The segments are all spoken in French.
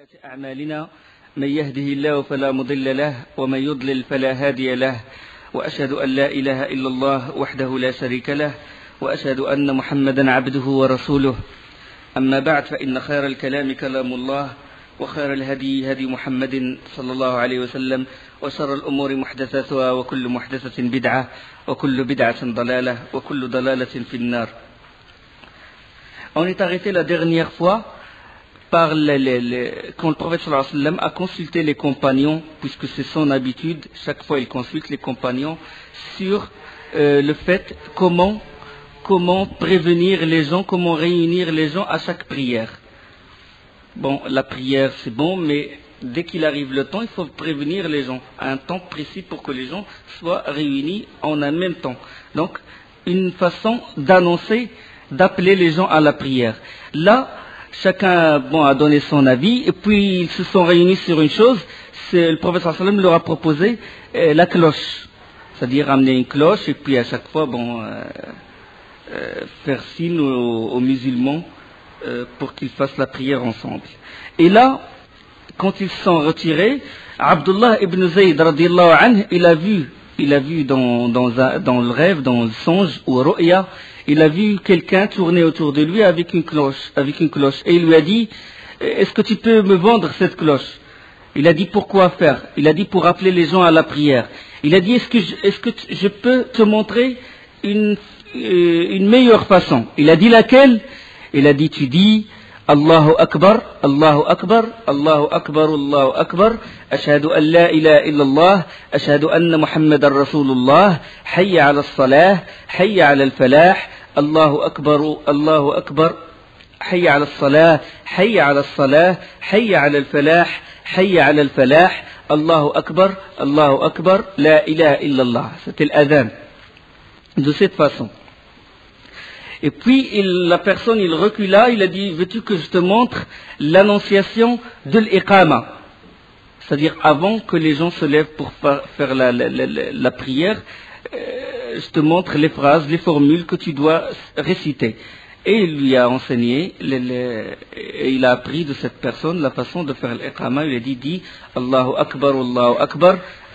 أعمالنا من يهده الله فلا مضل له ومن يضلل فلا هادي له وأشهد أن لا إله إلا الله وحده لا شريك له وأشهد أن محمدا عبده ورسوله. أما بعد، فإن خير الكلام كلام الله وخير الهدي هدي محمد صلى الله عليه وسلم وشر الأمور محدثاتها وكل محدثة بدعة وكل بدعة ضلالة وكل ضلالة في النار. On est arrêté la dernière fois quand le prophète sallallahu alayhi wa sallam a consulté les compagnons, puisque c'est son habitude, chaque fois il consulte les compagnons sur le fait comment prévenir les gens, comment réunir les gens à chaque prière. Bon, la prière c'est bon, mais dès qu'il arrive le temps, il faut prévenir les gens à un temps précis pour que les gens soient réunis en un même temps. Donc, une façon d'annoncer, d'appeler les gens à la prière. Là, chacun a donné son avis, et puis ils se sont réunis sur une chose. Le prophète sallallahu alayhi wa sallam leur a proposé la cloche, c'est-à-dire amener une cloche et puis à chaque fois faire signe aux musulmans pour qu'ils fassent la prière ensemble. Et là, quand ils se sont retirés, Abdullah ibn Zayd radiyallahu anhu, il a vu dans le rêve, dans le songe ou ru'ya, il a vu quelqu'un tourner autour de lui avec une cloche. Et il lui a dit, est-ce que tu peux me vendre cette cloche? Il a dit, pourquoi faire? Il a dit, pour appeler les gens à la prière. Il a dit, est-ce que je peux te montrer une meilleure façon? Il a dit, laquelle? Il a dit, tu dis, Allahu Akbar, Allahu Akbar, Allahu Akbar, Allahu Akbar, Ashhadu an la ilaha illallah, Ashhadu anna Muhammadan Rasulullah, Hayya ala al-salah, Hayya ala al-falah, Allahu Akbar, Allahu Akbar, Hayya ala al-salah, Hayya ala al-salah, Hayya ala al-falah, Hayya ala al-falah, Allahu Akbar, la ilaha illallah. C'était l'adhan. De cette façon. Et puis la personne, il recula, il a dit, veux-tu que je te montre l'annonciation de l'iqama? C'est-à-dire avant que les gens se lèvent pour faire la prière, je te montre les phrases, les formules que tu dois réciter. Et il lui a enseigné, et il a appris de cette personne la façon de faire l'iqama. Il a dit Allahu Akbar,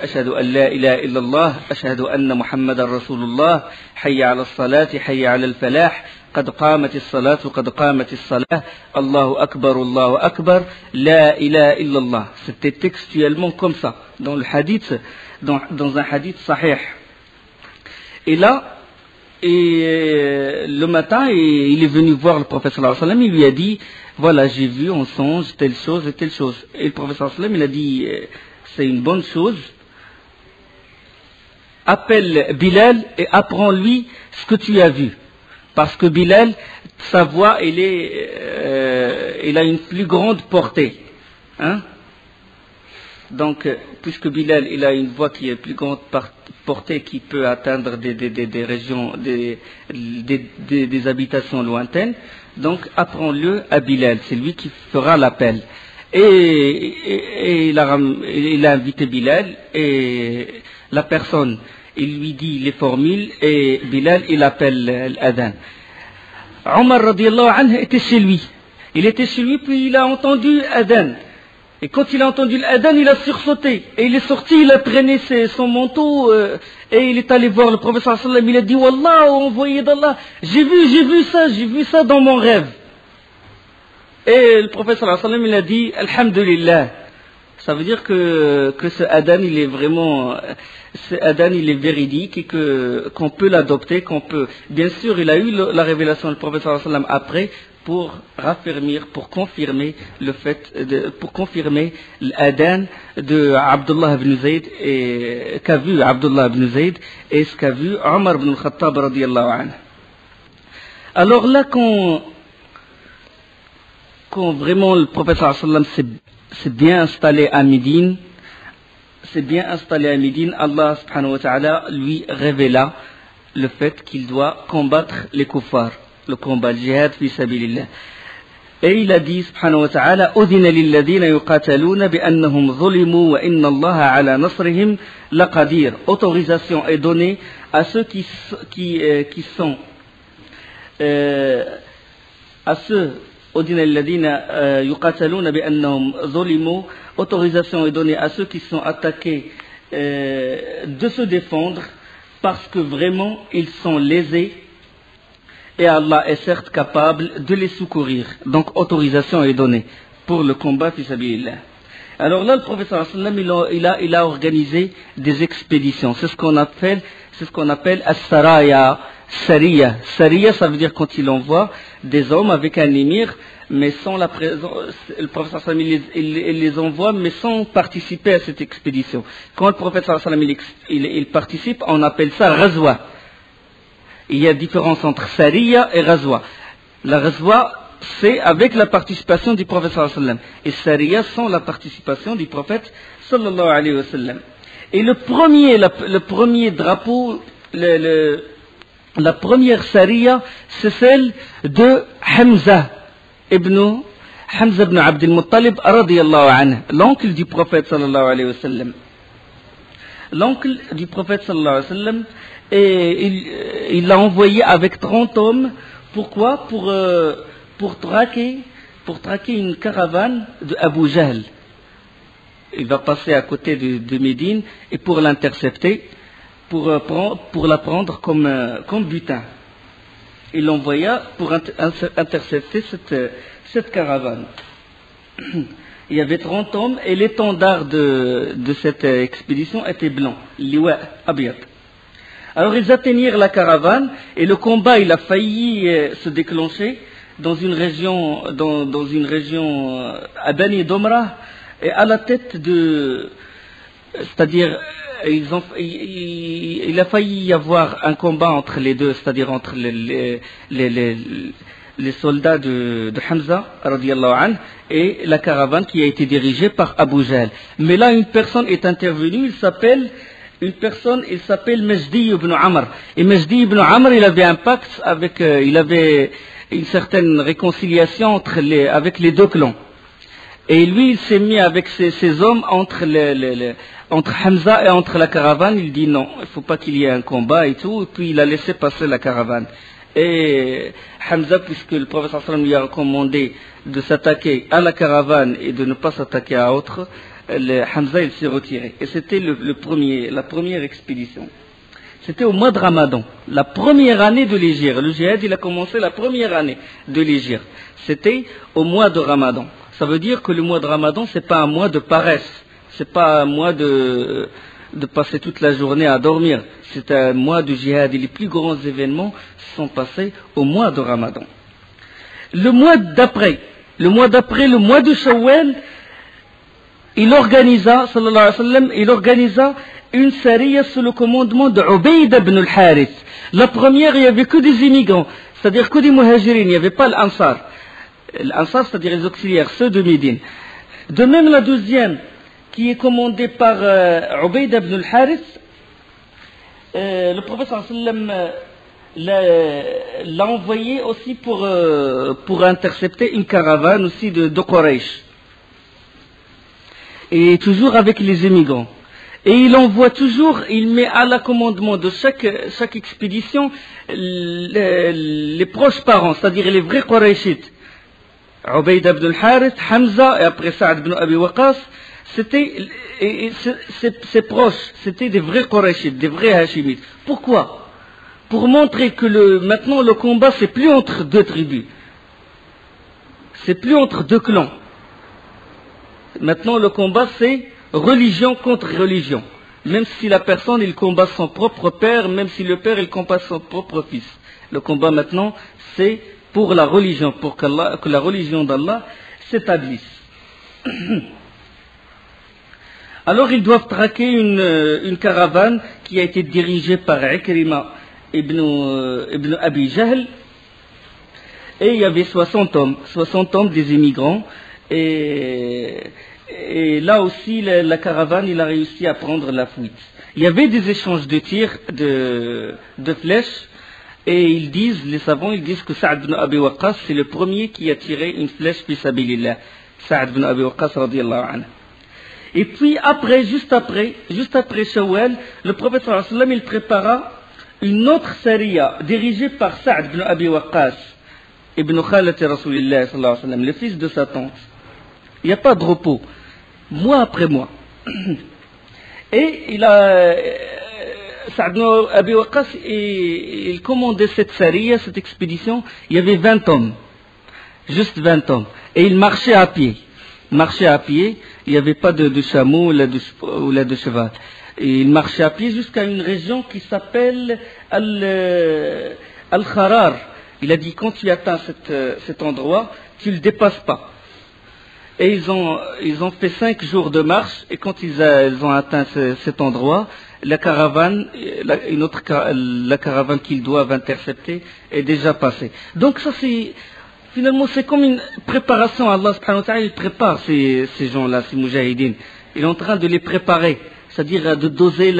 Ashhadu an la ilaha illallah, Ashhadu anna Muhammadan Rasulullah, Hayya ala al-salati, Hayya ala al-falah, Qad qamat as-salatu, Qad qamat as-salah, Allahu Akbar, la ilaha illallah. C'était textuellement comme ça, dans le hadith, dans un hadith sahih. Et là, le matin, il est venu voir le prophète sallallahu alayhi wa sallam, il lui a dit, voilà, j'ai vu en songe telle chose et telle chose. Et le prophète sallallahu alayhi wa sallam, il a dit, c'est une bonne chose, appelle Bilal et apprends-lui ce que tu as vu. Parce que Bilal, sa voix, il a une plus grande portée. Hein? Donc, puisque Bilal, il a une voix qui est plus grande portée, qui peut atteindre des régions, des habitations lointaines, donc apprends-le à Bilal, c'est lui qui fera l'appel. Et il a invité Bilal, et la personne, il lui dit les formules, et Bilal, il appelle l'adhan. Omar radiyallahu anhu était chez lui. Il était chez lui, puis il a entendu l'adhan. Et quand il a entendu l'adhan, il a sursauté. Et il est sorti, il a traîné son manteau, et il est allé voir le prophète sallallahu alayhi wa sallam. Il a dit, Wallah, envoyé d'Allah, j'ai vu ça dans mon rêve. Et le prophète sallallahu alayhi wa sallam, il a dit, Alhamdulillah. Ça veut dire que ce adhan, il est vraiment, ce adhan, il est véridique, et qu'on peut l'adopter, bien sûr, il a eu la révélation du prophète sallallahu alayhi wa sallam après, pour raffermir, pour confirmer le fait, pour confirmer l'adhan de Abdullah ibn Zayd, et qu'a vu Abdullah ibn Zayd, et ce qu'a vu Omar ibn al-Khattab radiyallahu anhu. Alors là, quand vraiment le prophète sallallahu alayhi wa sallam s'est bien installé à Médine, Allah subhanahu wa ta'ala lui révéla le fait qu'il doit combattre les kuffars, le combat, le jihad fi sabilillah. Et il a dit subhanahu wa ta'ala, udhina lilladhina yuqataluna bi annahum zulimu wa inna allaha ala nasrihim laqadir. Autorisation est donnée à ceux qui sont à ceux autorisation est donnée à ceux qui sont attaqués de se défendre parce que vraiment ils sont lésés et Allah est certes capable de les secourir. Donc autorisation est donnée pour le combat fi sabilillah. Alors là, le prophète sallallahu alayhi wa sallam, il a organisé des expéditions. C'est ce qu'on appelle as-saraya, sariya. Sariya, ça veut dire quand il envoie des hommes avec un émir, mais sans la présence, le prophète sallallahu alayhi wa sallam, il les envoie, mais sans participer à cette expédition. Quand le prophète sallallahu alayhi wa sallam, il participe, on appelle ça ghazwa. Il y a différence entre sariya et ghazwa. La ghazwa, c'est avec la participation du prophète sallallahu alayhi wa sallam. Et sariya sans la participation du prophète sallallahu alayhi wa sallam. Et le premier drapeau, la première sariya, c'est celle de Hamza ibn Abd al-Muttalib radiyallahu anhu, l'oncle du prophète sallallahu alayhi wa sallam. L'oncle du prophète sallallahu alayhi wa sallam, et il l'a envoyé avec 30 hommes. Pourquoi? Pour traquer une caravane de Abu Jahl. Il va passer à côté de Médine et pour l'intercepter, pour la prendre comme butin. Il l'envoya pour intercepter cette caravane. Il y avait 30 hommes et l'étendard de cette expédition était blanc, liwa abiyat. Alors ils atteignirent la caravane et le combat il a failli se déclencher dans une région à Bani Domra, et à la tête c'est-à-dire il a failli y avoir un combat entre les deux, c'est-à-dire entre les soldats de Hamza radiyallahu anhu et la caravane qui a été dirigée par Abu Jahl. Mais là une personne est intervenue, il s'appelle Majdi ibn Amr. Et Majdi ibn Amr, il avait un pacte il avait une certaine réconciliation avec les deux clans. Et lui, il s'est mis avec ses hommes entre Hamza et entre la caravane. Il dit non, il ne faut pas qu'il y ait un combat et tout. Et puis il a laissé passer la caravane. Et Hamza, puisque le prophète sallallahu alayhi wa sallam lui a recommandé de s'attaquer à la caravane et de ne pas s'attaquer à autre, Hamza il s'est retiré. Et c'était la première expédition. C'était au mois de Ramadan, la première année de l'hégire. Le djihad il a commencé la première année de l'hégire. C'était au mois de Ramadan. Ça veut dire que le mois de Ramadan c'est pas un mois de paresse, c'est pas un mois de passer toute la journée à dormir. C'est un mois de djihad et les plus grands événements sont passés au mois de Ramadan. Le mois d'après, le mois de Shawwal, il organisa une sariya sous le commandement de Ubayd ibn al-Harith. La première, il n'y avait que des immigrants, c'est-à-dire que des muhajirin, il n'y avait pas l'Ansar. L'Ansar, c'est-à-dire les auxiliaires, ceux de Médine. De même, la deuxième, qui est commandée par Ubayd ibn al-Harith, le prophète sallallahu alayhi wa sallam l'a envoyé aussi pour intercepter une caravane aussi de Quraysh. Et toujours avec les immigrants. Et il envoie toujours, il met à la commandement de chaque expédition les proches parents, c'est-à-dire les vrais Qurayshites. Ubayd ibn al-Harith, Hamza et après Sa'd ibn Abi Waqqas, ces proches, c'était des vrais Qurayshites, des vrais Hashimites. Pourquoi? Pour montrer que maintenant le combat c'est plus entre deux tribus, c'est plus entre deux clans. Maintenant le combat c'est religion contre religion. Même si la personne il combat son propre père, même si le père il combat son propre fils. Le combat maintenant c'est pour la religion, pour que la religion d'Allah s'établisse. Alors ils doivent traquer une caravane qui a été dirigée par Ikrima ibn Abi Jahl. Et il y avait 60 hommes des immigrants. Et là aussi, la caravane, il a réussi à prendre la fuite. Il y avait des échanges de tirs, de flèches, et les savants, ils disent que Sa'd ibn Abi Waqqas, c'est le premier qui a tiré une flèche fi sabilillah. Sa'd ibn Abi Waqqas, radiyallahu anhu. Et puis juste après Shawwal, le prophète sallallahu alayhi wa sallam, il prépara une autre sariya dirigée par Sa'd ibn Abi Waqqas. ibn Khalati Rasulillah sallallahu alayhi wa sallam, le fils de sa tante. Il n'y a pas de repos, mois après mois. Et il a Sa'd ibn Abi Waqqas, il commandait cette sariya, cette expédition. Il y avait 20 hommes, juste 20 hommes, et il marchait à pied. Il n'y avait pas de chameau ou de cheval. Et il marchait à pied jusqu'à une région qui s'appelle Al-Kharar. Il a dit, quand tu atteins cet endroit, tu ne le dépasses pas. Et ils ont fait 5 jours de marche, et quand ils ont atteint cet endroit, la caravane qu'ils doivent intercepter est déjà passée. Donc ça finalement c'est comme une préparation. Allah subhanahu wa ta'ala, il prépare ces gens-là, ces moujahidines. Il est en train de les préparer, c'est-à-dire de doser,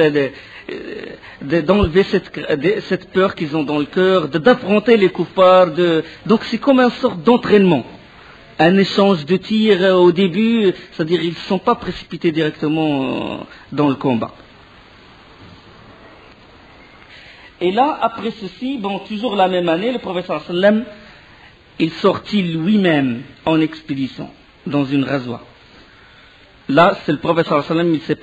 d'enlever cette peur qu'ils ont dans le cœur, d'affronter les kuffars. Donc c'est comme une sorte d'entraînement. Un échange de tirs au début, c'est-à-dire ils ne sont pas précipités directement dans le combat. Et là, après ceci, toujours la même année, le prophète sallallahu alayhi wa sallam, il sortit lui-même en expédition, dans une ghazwa. Là, c'est le prophète sallallahu alayhi wa sallam, il s'est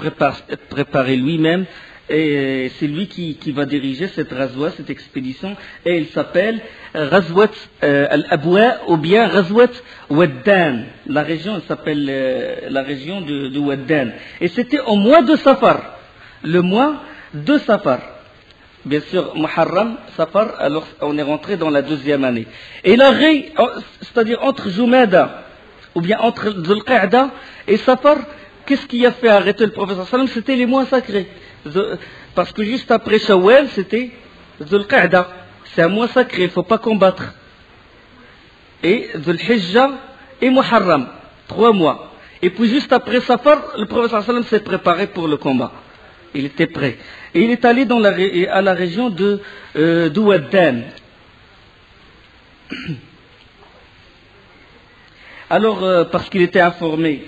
préparé lui-même, et c'est lui qui va diriger cette ghazwa, cette expédition, et il s'appelle Ghazwat al-Abwa, ou bien Ghazwat Waddan. La région, elle s'appelle la région de Waddan. Et c'était au mois de Safar, le mois de Safar. Bien sûr, Muharram, Safar, alors on est rentré dans la 2e année. Et c'est-à-dire entre Jumada, ou bien entre Dhul Qa'da et Safar, qu'est-ce qui a fait arrêter le prophète sallallahu alayhi wa sallam? C'était les mois sacrés. Parce que juste après Shawwal, c'était Dhul Qa'da. C'est un mois sacré, il ne faut pas combattre. Et Dhul Hijjah et Muharram, 3 mois. Et puis juste après Safar, le prophète sallallahu alayhi wa sallam s'est préparé pour le combat. Il était prêt. Et il est allé à la région de Waddan. Alors, parce qu'il était informé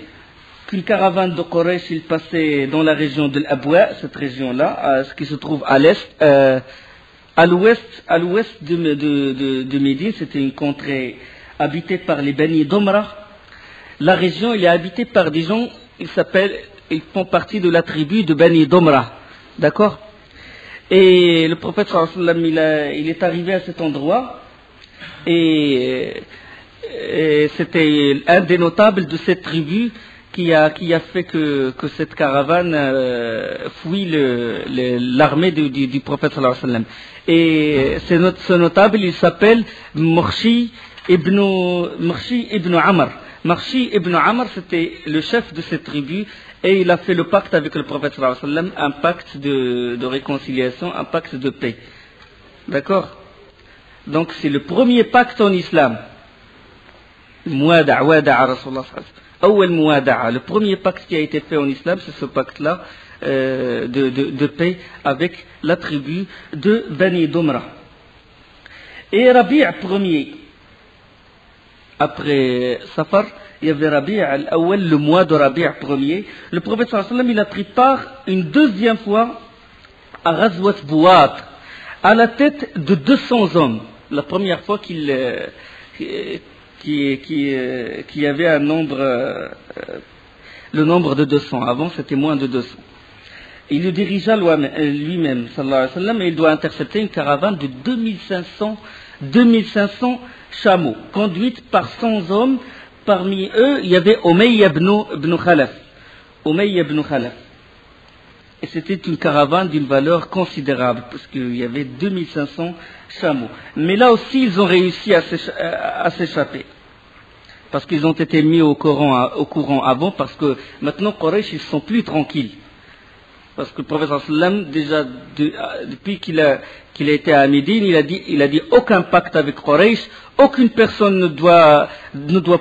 qu'une caravane de Quraysh, il passait dans la région de l'Abwa, cette région-là, ce qui se trouve à l'est, à l'ouest de Médine. C'était une contrée habitée par les Bani Domra. La région, elle est habitée par des gens, ils font partie de la tribu de Bani Domra. D'accord? Et le prophète sallallahu alayhi wa sallam, il est arrivé à cet endroit, et c'était un des notables de cette tribu qui a fait que cette caravane fuit l'armée du prophète sallallahu alayhi wa sallam. Et ce notable, il s'appelle Murshi ibn Amr. Murshi ibn Amr, c'était le chef de cette tribu, et il a fait le pacte avec le prophète sallallahu alayhi wa sallam, un pacte de réconciliation, un pacte de paix. D'accord? Donc c'est le premier pacte en islam. Wada'a Rasulullah sallallahu alayhi wa sallam. Awwal muwada'a, le premier pacte qui a été fait en islam, c'est ce pacte-là de paix avec la tribu de Bani Domra. Et Rabi' premier, après Safar, il y avait Rabi' al-Awwal, le mois de Rabi' premier. Le prophète sallallahu alayhi wa sallam, il a pris part une 2e fois à Ghazwat Buwat, à la tête de 200 hommes. La première fois qu'il y avait un nombre, le nombre de 200. Avant, c'était moins de 200. Il le dirigea lui-même, sallallahu alayhi wa sallam, et il doit intercepter une caravane de 2500 chameaux, conduite par 100 hommes. Parmi eux, il y avait Umayya ibn Khalaf. Et c'était une caravane d'une valeur considérable, parce qu'il y avait 2500 chameaux. Mais là aussi, ils ont réussi à s'échapper. Parce qu'ils ont été mis au courant avant, parce que maintenant, Quraysh, ils ne sont plus tranquilles. Parce que le prophète sallallahu alayhi wa sallam, déjà, depuis qu'il a été à Médine, il a dit aucun pacte avec Quraysh, aucune personne ne doit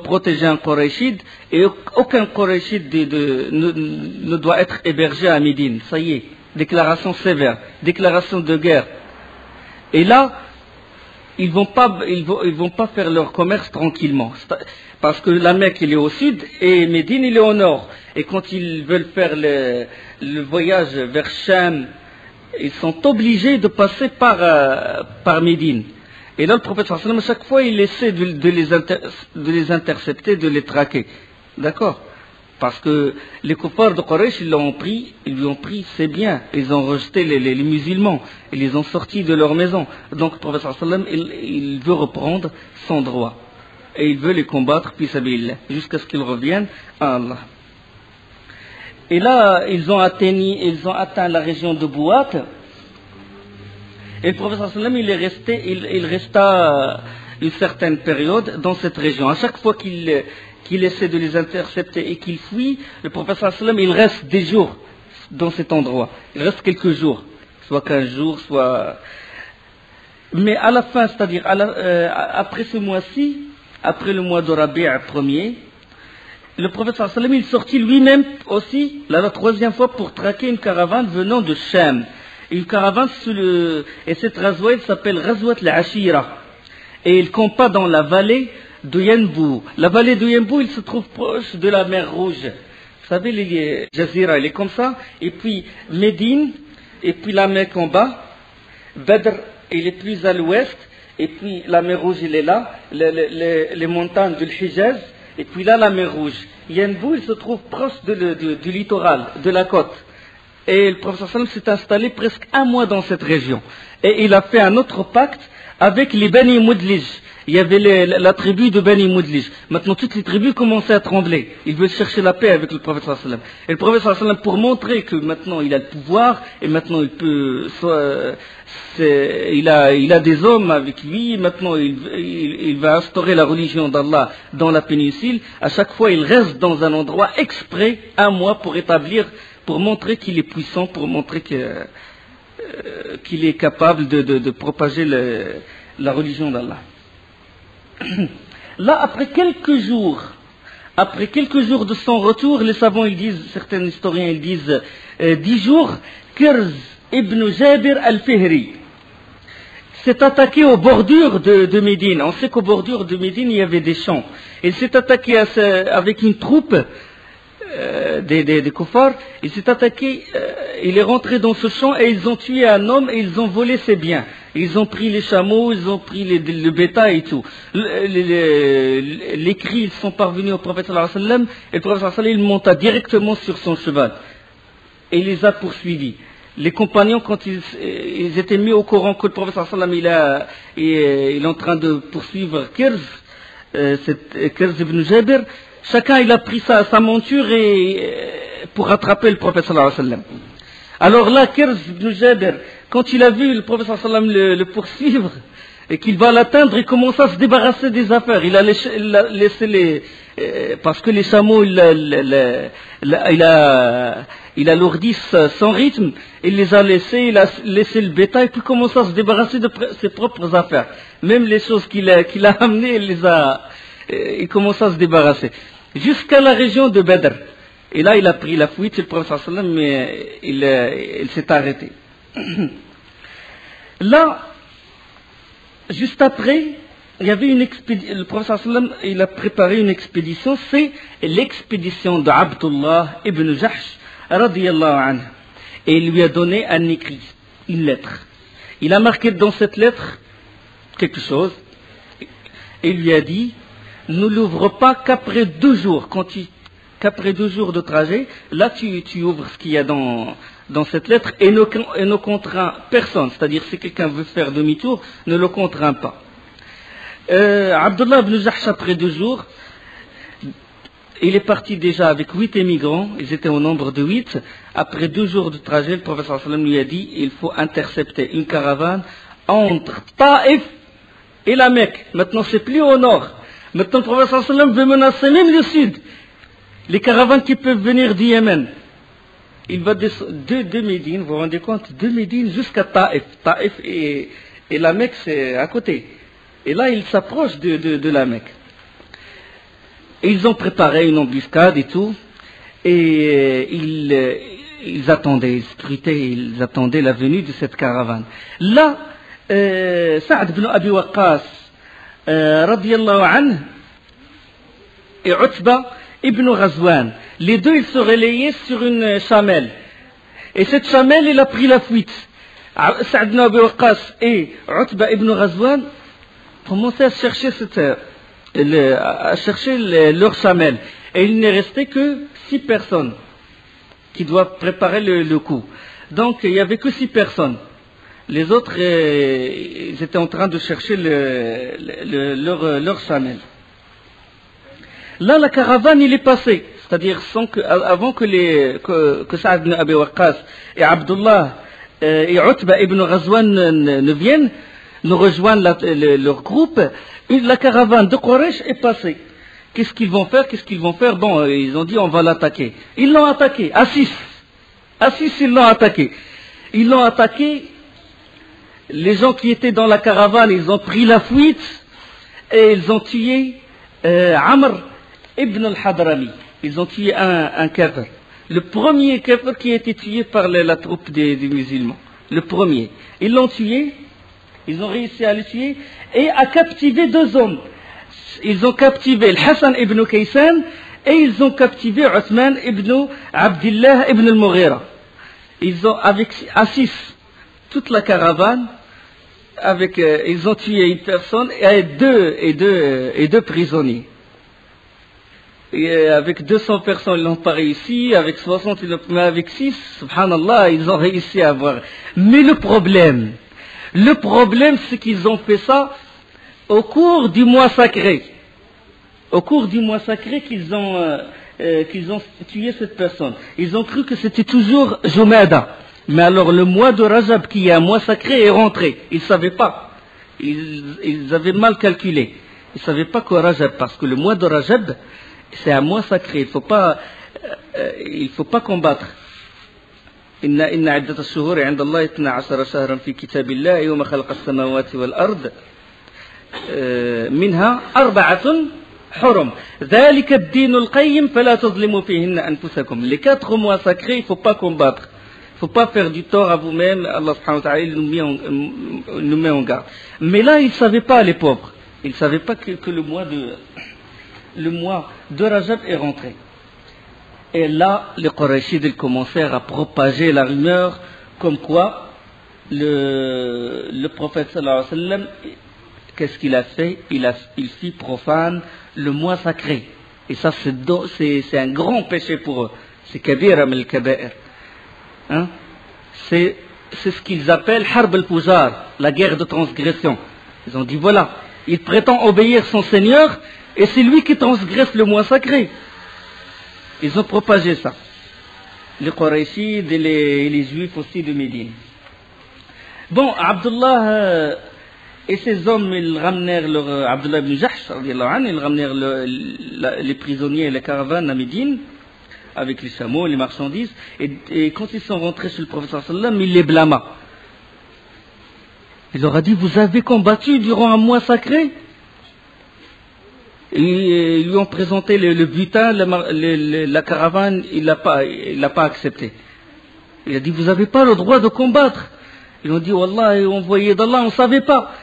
protéger un Qurayshide, et aucun Qurayshide ne doit être hébergé à Médine. Ça y est, déclaration sévère, déclaration de guerre. Et là, ils vont pas faire leur commerce tranquillement. Parce que la Mecque, il est au sud, et Médine, il est au nord. Et quand ils veulent faire le voyage vers Cham, ils sont obligés de passer par Médine. Et là, le prophète sallallahu alayhi wa sallam, à chaque fois, il essaie de les intercepter, de les traquer. D'accord? Parce que les kuffars de Quraysh, ils lui ont pris ses biens. Ils ont rejeté les musulmans. Ils les ont sortis de leur maison. Donc, le prophète sallallahu alayhi wa sallam, il veut reprendre son droit. Et il veut les combattre, puis sabilillah, jusqu'à ce qu'ils reviennent à Allah. Et là, ils ont atteint la région de Bouat. Et le prophète sallallahu alayhi wa sallam, il resta une certaine période dans cette région. À chaque fois qu'il essaie de les intercepter et qu'il fuit, le prophète sallallahu alayhi wa sallam, il reste des jours dans cet endroit. Il reste quelques jours, soit 15 jours, soit... Mais à la fin, c'est-à-dire après ce mois-ci, après le mois de Rabi' premier, le prophète sallallahu alayhi wa sallam, il sortit lui-même aussi, la troisième fois, pour traquer une caravane venant de Sham. Une caravane et cette razouat s'appelle Razouat al-Ashira. Et il campa dans la vallée de Yanbu. La vallée de Yanbu, il se trouve proche de la mer Rouge. Vous savez, les Jazira, il est comme ça. Et puis Médine, et puis la Mecque en bas. Badr, il est plus à l'ouest. Et puis la mer Rouge, il est là. Les montagnes du Hijaz. Et puis là, la mer Rouge. Yanbu, il se trouve proche du littoral, de la côte. Et le prophète sallallahu alayhi wa sallam s'est installé presque un mois dans cette région. Et il a fait un autre pacte avec les Bani Mudlij. Il y avait la tribu de Bani Mudlij. Maintenant, toutes les tribus commençaient à trembler. Ils veulent chercher la paix avec le prophète sallallahu alayhi wa sallam. Et le prophète sallallahu alayhi wa sallam, pour montrer que maintenant il a le pouvoir, et maintenant il peut, il a des hommes avec lui, maintenant il va instaurer la religion d'Allah dans la péninsule. À chaque fois, il reste dans un endroit exprès, un mois, pour montrer qu'il est puissant, pour montrer qu'il est capable de propager la religion d'Allah. Là, après quelques jours de son retour, les savants, certains historiens, ils disent 10 jours, Kirz ibn Jabir al-Fihri s'est attaqué aux bordures de Médine. On sait qu'aux bordures de Médine, il y avait des champs. Il s'est attaqué avec une troupe des kuffars. Il s'est attaqué, il est rentré dans ce champ et ils ont tué un homme et ils ont volé ses biens. Ils ont pris les chameaux, ils ont pris le bétail et tout. Les cris, ils sont parvenus au prophète sallallahu alayhi wa sallam, et le prophète sallallahu alayhi wa sallam, il monta directement sur son cheval. Et il les a poursuivis. Les compagnons, quand ils étaient mis au courant que le prophète sallallahu alayhi wa sallam, il est en train de poursuivre Kirz ibn Jabir, chacun il a pris sa monture pour rattraper le prophète sallallahu alayhi wa sallam. Alors là, Kirz ibn Jabir, quand il a vu le prophète sallallahu alayhi wa sallam le poursuivre et qu'il va l'atteindre, il commence à se débarrasser des affaires. Il a laissé parce que les chameaux, il a lourdi son rythme, il les a laissés, il a laissé le bétail, puis commence à se débarrasser de ses propres affaires. Même les choses qu'il a amenées, il commence à se débarrasser. Jusqu'à la région de Badr. Et là, il a pris la fuite, le prophète sallallahu alayhi wa sallam, mais il s'est arrêté. Là, juste après, il y avait le prophète sallallahu alayhi wa sallam, il a préparé une expédition, c'est l'expédition de Abdullah ibn Jahsh, radiyallahu anhu. Et il lui a donné un écrit, une lettre. Il a marqué dans cette lettre quelque chose, et il lui a dit, ne l'ouvre pas qu'après 2 jours, qu'après 2 jours de trajet, là tu ouvres ce qu'il y a dans cette lettre et ne contraint personne. C'est-à-dire, si quelqu'un veut faire demi-tour, ne le contraint pas. Abdullah ibn Jahsh, après 2 jours, il est parti déjà avec 8 émigrants, ils étaient au nombre de 8. Après 2 jours de trajet, le prophète sallallahu alayhi wa sallam lui a dit, il faut intercepter une caravane entre Taïf et la Mecque. Maintenant, c'est plus au nord. Maintenant, le prophète sallallahu alayhi wa sallam veut menacer même le sud. Les caravanes qui peuvent venir du Yémen. Il va de Médine, vous vous rendez compte, de Médine jusqu'à Taïf. Taïf et la Mecque, c'est à côté. Et là, il s'approche de la Mecque. Et ils ont préparé une embuscade et tout. Et ils attendaient, ils scrutaient, ils attendaient la venue de cette caravane. Là, Sa'd ibn Abi Waqqas, radiyallahu anhu, et Utba ibn Ghazwan, les deux, ils se relayaient sur une chamelle. Et cette chamelle, il a pris la fuite. Sa'd ibn Abi Waqqas et Utba ibn Ghazwan, commencé à chercher leur chamelle. Et il n'est resté que 6 personnes qui doivent préparer le coup. Donc il n'y avait que 6 personnes. Les autres, ils étaient en train de chercher leur chamelle. Là, la caravane, il est passé. C'est-à-dire avant que Saad ibn Abi Waqqas et Abdullah et Utba ibn Ghazwan ne viennent, nous rejoignent leur groupe, la caravane de Quraysh est passée. Qu'est-ce qu'ils vont faire? Bon, ils ont dit on va l'attaquer. Ils l'ont attaqué, à 6. À 6, ils l'ont attaqué. Ils l'ont attaqué. Les gens qui étaient dans la caravane, ils ont pris la fuite et ils ont tué Amr ibn al-Hadrami. Ils ont tué un kafir. Le premier kafir qui a été tué par la troupe des musulmans. Le premier. Ils l'ont tué, ils ont réussi à le tuer et à captiver 2 hommes. Ils ont captivé le Hassan ibn Kaysan et ils ont captivé Uthman ibn Abdillah ibn al-Mughira. Ils ont, à 6, toute la caravane, ils ont tué une personne et deux prisonniers. Et avec 200 personnes, ils n'ont pas réussi, avec 60, mais avec 6, subhanallah, ils ont réussi à avoir. Mais le problème, c'est qu'ils ont fait ça au cours du mois sacré. Au cours du mois sacré qu'ils ont tué cette personne. Ils ont cru que c'était toujours Jumada. Mais alors le mois de Rajab, qui est un mois sacré, est rentré. Ils ne savaient pas. Ils avaient mal calculé. Ils ne savaient pas que Rajab, parce que le mois de Rajab, c'est un mois sacré. Il ne faut pas combattre. إن عدة الشهور عند الله 12 شهرا في كتاب الله يوم خلق السماوات والأرض منها 4 حرم ذلك الدين القيم فلا تظلموا فيهن أنفسكم. Les 4 mois sacrés, il ne faut pas combattre. Il ne faut pas faire du tort à vous-même. Allah subhanahu wa ta'ala nous met en garde. Mais là, ils ne savaient pas, les pauvres. Ils ne savaient pas que le mois de Rajab est rentré. Et là, les Qurayshides commencèrent à propager la rumeur comme quoi le prophète sallallahu alayhi wa sallam, qu'est-ce qu'il a fait? Il fit profane le mois sacré. Et ça, c'est un grand péché pour eux. C'est kabira min al-kaba'ir. Hein? C'est ce qu'ils appellent Harb al-Fujar, la guerre de transgression. Ils ont dit voilà, il prétend obéir son Seigneur et c'est lui qui transgresse le mois sacré. Ils ont propagé ça. Les Qurayshides et les Juifs aussi de Médine. Bon, Abdullah et ses hommes, ils ramenèrent Abdullah ibn Jahsh, ils ramenèrent les prisonniers et les caravanes à Médine, avec les chameaux, les marchandises, et quand ils sont rentrés chez le prophète sallallahu alayhi wa sallam, il les blâma. Il leur a dit, vous avez combattu durant un mois sacré? Et ils lui ont présenté le butin, la caravane, il l'a pas accepté. Il a dit, vous n'avez pas le droit de combattre. Ils ont dit, Wallah, on voyait d'Allah, on ne savait pas.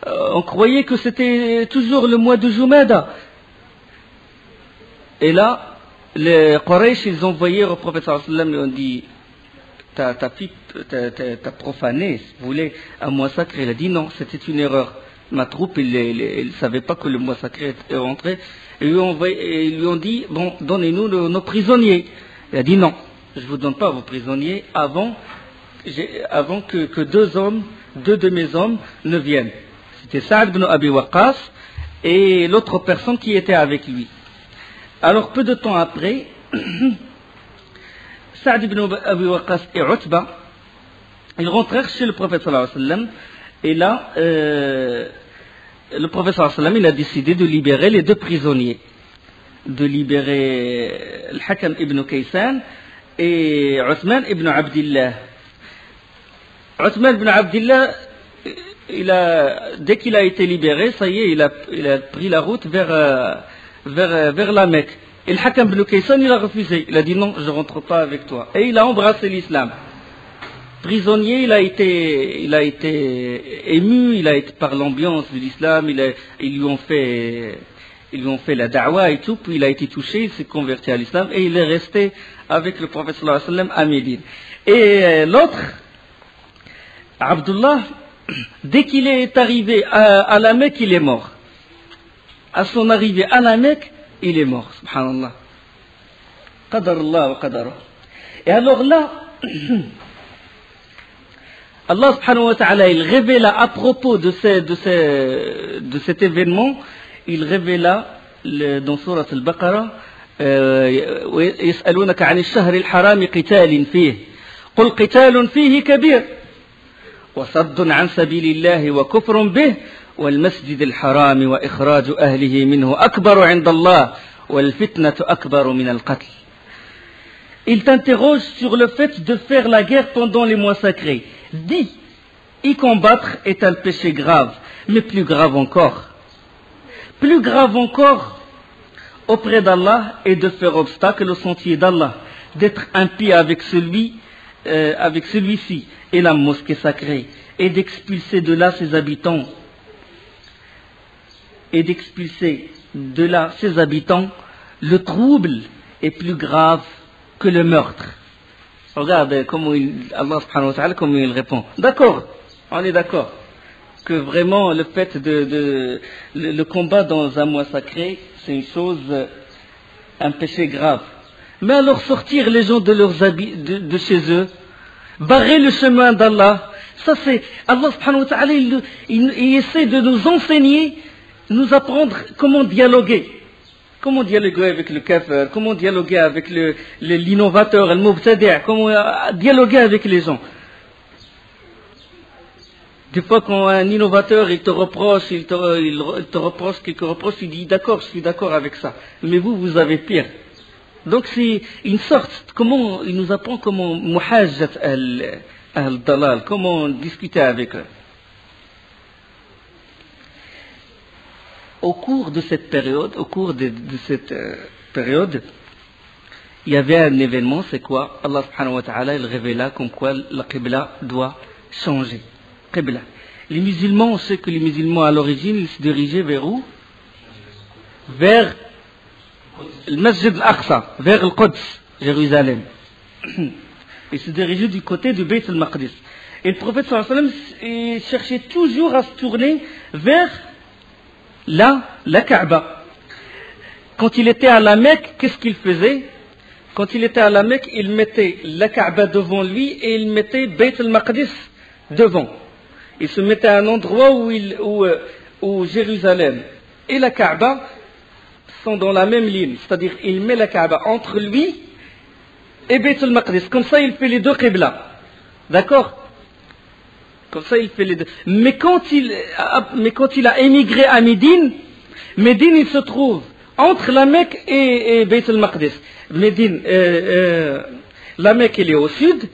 On croyait que c'était toujours le mois de Jumada. Et là, les Quraysh, ils ont envoyé au prophète sallallahu alayhi wa sallam, ils ont dit, t'as profané, si vous voulez, un mois sacré. Il a dit, non, c'était une erreur. Ma troupe, ils ne savaient pas que le mois sacré est rentré. Et ils lui ont dit, bon, donnez-nous nos prisonniers. Il a dit, non, je ne vous donne pas vos prisonniers avant que 2 de mes hommes ne viennent. C'était Saad ibn Abi Waqqas et l'autre personne qui était avec lui. Alors, peu de temps après, Saad ibn Abi Waqqas et Utba, ils rentrèrent chez le prophète sallallahu alayhi wa sallam. Et là, le prophète sallallahu alayhi wa sallam, il a décidé de libérer les 2 prisonniers. De libérer Al-Hakam ibn Kaysan et Uthman ibn Abdillah. Uthman ibn Abdillah, dès qu'il a été libéré, ça y est, il a pris la route vers la Mecque. Et Al-Hakam ibn Kaysan, il a refusé. Il a dit non, je ne rentre pas avec toi. Et il a embrassé l'islam. Prisonnier, il a été ému, par l'ambiance de l'islam, ils lui ont fait la da'wa et tout, puis il a été touché, il s'est converti à l'islam et il est resté avec le prophète sallallahu alayhi wa sallam à Médine. Et l'autre, Abdullah, dès qu'il est arrivé à la Mecque, il est mort. À son arrivée à la Mecque, il est mort. Subhanallah. Qadar Allah wa qadaruh. Et alors là, Allah subhanahu wa ta'ala, il révéla à propos de cet événement, il révéla dans Surat al-Baqarah, يسألونك عن الشهر الحرام قتال فيه قل قتال فيه كبير وصد عن سبيل الله وكفر به والمسجد الحرام وإخراج أهله منه أكبر عند الله والفتنة أكبر من القتل. Il t'interroge sur le fait de faire la guerre pendant les mois sacrés. Dis, y combattre est un péché grave, mais plus grave encore auprès d'Allah est de faire obstacle au sentier d'Allah, d'être impie avec celui-ci et la mosquée sacrée, et d'expulser de là ses habitants. Le trouble est plus grave que le meurtre. Regarde comment Allah subhanahu wa ta'ala, comment il répond. D'accord, on est d'accord que vraiment le fait le combat dans un mois sacré, c'est une chose, un péché grave. Mais alors sortir les gens de leurs habits, de chez eux, barrer le chemin d'Allah, ça c'est Allah subhanahu wa ta'ala, il essaie de nous enseigner, nous apprendre comment dialoguer. Comment dialoguer avec le kafir, comment dialoguer avec l'innovateur, le mubtadi', comment dialoguer avec les gens. Des fois, quand un innovateur, il te reproche, il dit d'accord, je suis d'accord avec ça. Mais vous avez pire. Donc c'est une sorte, il nous apprend comment muhajjat al-dalal, comment discuter avec eux. Au cours de cette période, il y avait un événement, c'est quoi? Allah subhanahu wa ta'ala, il révéla comme quoi la qibla doit changer. Qibla. Les musulmans, on sait que les musulmans à l'origine, ils se dirigeaient vers où? Vers le Masjid al-Aqsa, vers le Quds, Jérusalem. Ils se dirigeaient du côté du Bayt al-Maqdis. Et le prophète sallallahu alayhi wa sallam cherchait toujours à se tourner vers la Kaaba. Quand il était à la Mecque, qu'est-ce qu'il faisait? Quand il était à la Mecque, il mettait la Kaaba devant lui et il mettait Bayt al-Maqdis devant. Il se mettait à un endroit où Jérusalem et la Kaaba sont dans la même ligne. C'est-à-dire, il met la Kaaba entre lui et Bayt al-Maqdis. Comme ça, il fait les deux qibla. D'accord? Comme ça, il fait les deux. Mais quand il a émigré à Médine, il se trouve entre la Mecque et Bayt al-Maqdis. La Mecque, elle est au sud,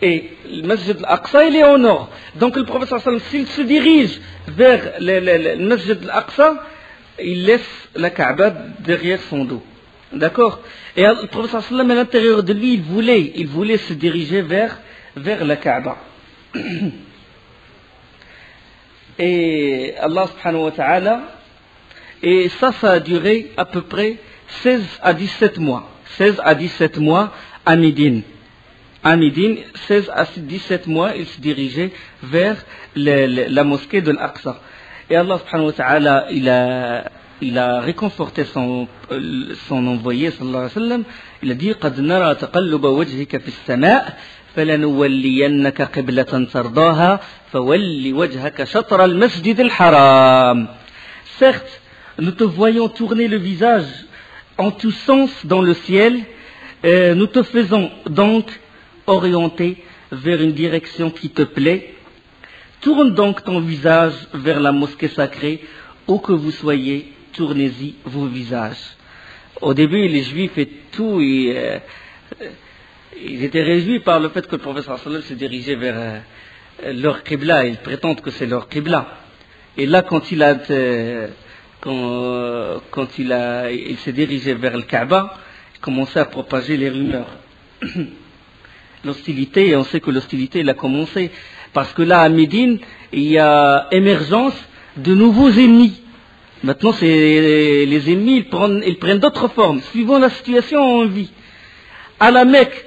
et le Masjid al-Aqsa, il est au nord. Donc le prophète sallallahu alayhi wa sallam, s'il se dirige vers le Masjid al-Aqsa, il laisse la Kaaba derrière son dos. D'accord? Et le prophète sallallahu alayhi wa sallam, à l'intérieur de lui, il voulait se diriger vers la Kaaba. Et Allah subhanahu wa ta'ala, et ça a duré à peu près 16 à 17 mois. 16 à 17 mois à Médine. À Médine, 16 à 17 mois, il se dirigeait vers la mosquée de l'Aqsa. Et Allah subhanahu wa ta'ala, il a réconforté son envoyé, sallallahu alayhi wa sallam. Il a dit, قَدْ نَرَى تَقَلُّبَ وَجْهِكَ فِي السَّمَاءِ فَلَنُوَلِّيَنَّكَ قِبْلَةً تَرْضَاهَا فَوَلِّ وَجْهَكَ شَطْرَ الْمَسْجِدِ الْحَرَامِ. Certes, nous te voyons tourner le visage en tous sens dans le ciel, nous te faisons donc orienter vers une direction qui te plaît. Tourne donc ton visage vers la mosquée sacrée, où que vous soyez, tournez-y vos visages. Au début, les Juifs et tout, ils étaient réjouis par le fait que le prophète sallallahu alayhi wa sallam se dirigeait vers leur qibla. Ils prétendent que c'est leur qibla. Et là, quand il s'est dirigé vers le Kaaba, il commençait à propager les rumeurs. L'hostilité, et on sait que l'hostilité, elle a commencé. Parce que là, à Médine, il y a émergence de nouveaux ennemis. Maintenant, les ennemis, ils prennent d'autres formes, suivant la situation où on vit. À la Mecque,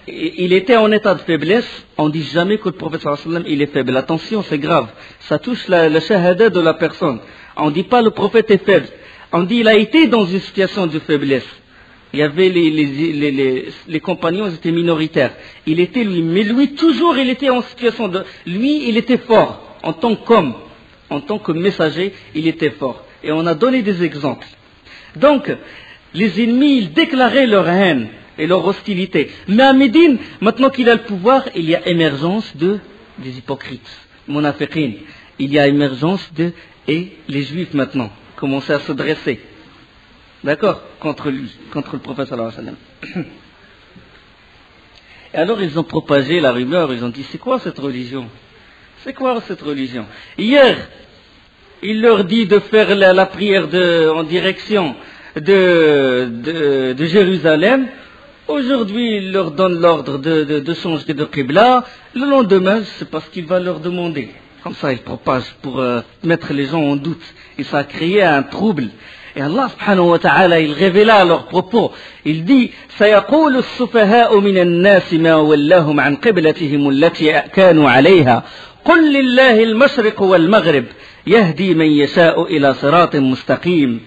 il était en état de faiblesse, on ne dit jamais que le prophète sallallahu alayhi wa sallam il est faible. Attention, c'est grave. Ça touche la shahada de la personne. On ne dit pas le prophète est faible. On dit il a été dans une situation de faiblesse. Il y avait les compagnons, ils étaient minoritaires. Il était lui, mais lui toujours il était en situation de... Lui, il était fort. En tant qu'homme, en tant que messager, il était fort. Et on a donné des exemples. Donc, les ennemis, ils déclaraient leur haine et leur hostilité. Mais à Médine, maintenant qu'il a le pouvoir, il y a émergence des hypocrites, munafiqin. Il y a émergence et les juifs maintenant commençaient à se dresser. D'accord? Contre lui, contre le prophète sallallahu alayhi wa sallam. Et alors ils ont propagé la rumeur, ils ont dit c'est quoi cette religion? C'est quoi cette religion? Hier, il leur dit de faire la prière en direction de Jérusalem. Aujourd'hui, il leur donne l'ordre de changer de qibla. Le lendemain, c'est parce qu'il va leur demander. Comme ça, il propage pour mettre les gens en doute. Et ça a créé un trouble. Et Allah subhanahu wa ta'ala, il révéla leurs propos. Il dit, سيقول السفهاء من الناس ما ولاهم عن قبلتهم التي كانوا عليها قل لله المشرق والمغرب يهدي من يشاء إلى صراط مستقيم.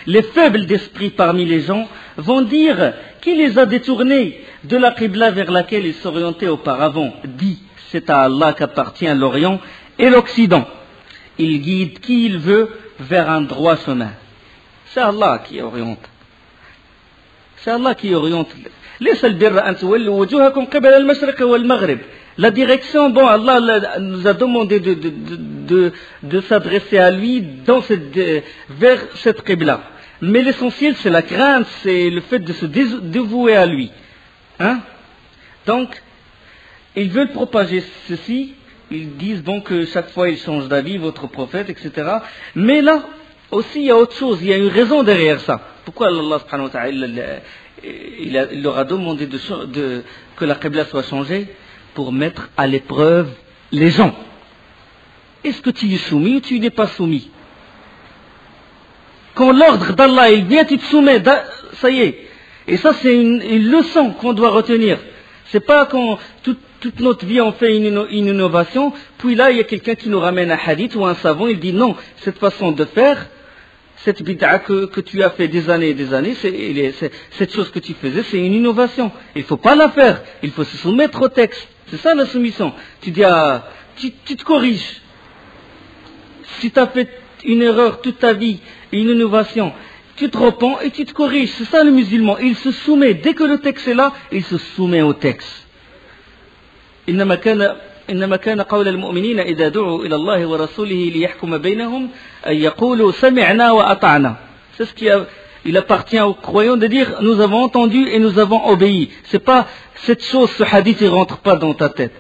Les faibles d'esprit parmi les gens vont dire qui les a détournés de la qibla vers laquelle ils s'orientaient auparavant. Dit, c'est à Allah qu'appartient l'Orient et l'Occident. Il guide qui il veut vers un droit chemin. C'est Allah qui oriente. C'est Allah qui oriente. ليس البر أن تولوا وجوهكم قبل المشرق والمغرب. La direction, bon, Allah nous a demandé de s'adresser à lui vers cette qibla. Mais l'essentiel, c'est la crainte, c'est le fait de se dévouer à lui. Hein? Donc, ils veulent propager ceci. Ils disent bon que chaque fois ils changent d'avis, votre prophète, etc. Mais là, aussi, il y a autre chose, il y a une raison derrière ça. Pourquoi Allah subhanahu wa ta'ala il leur a demandé que la qibla soit changée? Pour mettre à l'épreuve les gens. Est-ce que tu es soumis ou tu n'es pas soumis? Quand l'ordre d'Allah il vient, tu te soumets, ça y est. Et ça c'est une leçon qu'on doit retenir. C'est pas quand toute notre vie on fait une innovation, puis là il y a quelqu'un qui nous ramène un hadith ou un savant, il dit non, cette façon de faire, cette bid'a que tu as fait des années et des années, cette chose que tu faisais, c'est une innovation. Il ne faut pas la faire, il faut se soumettre au texte. C'est ça la soumission. Tu dis, tu te corriges. Si tu as fait une erreur toute ta vie, une innovation, tu te repens et tu te corriges. C'est ça le musulman. Il se soumet. Dès que le texte est là, il se soumet au texte. إنما كان قول المؤمنين إذا دعوا إلى الله ورسوله ليحكم بينهم أن يقولوا سمعنا وأطعنا. C'est ce il appartient aux croyants de dire nous avons entendu et nous avons obéi. C'est pas cette chose, ce hadith, il rentre pas dans ta tête.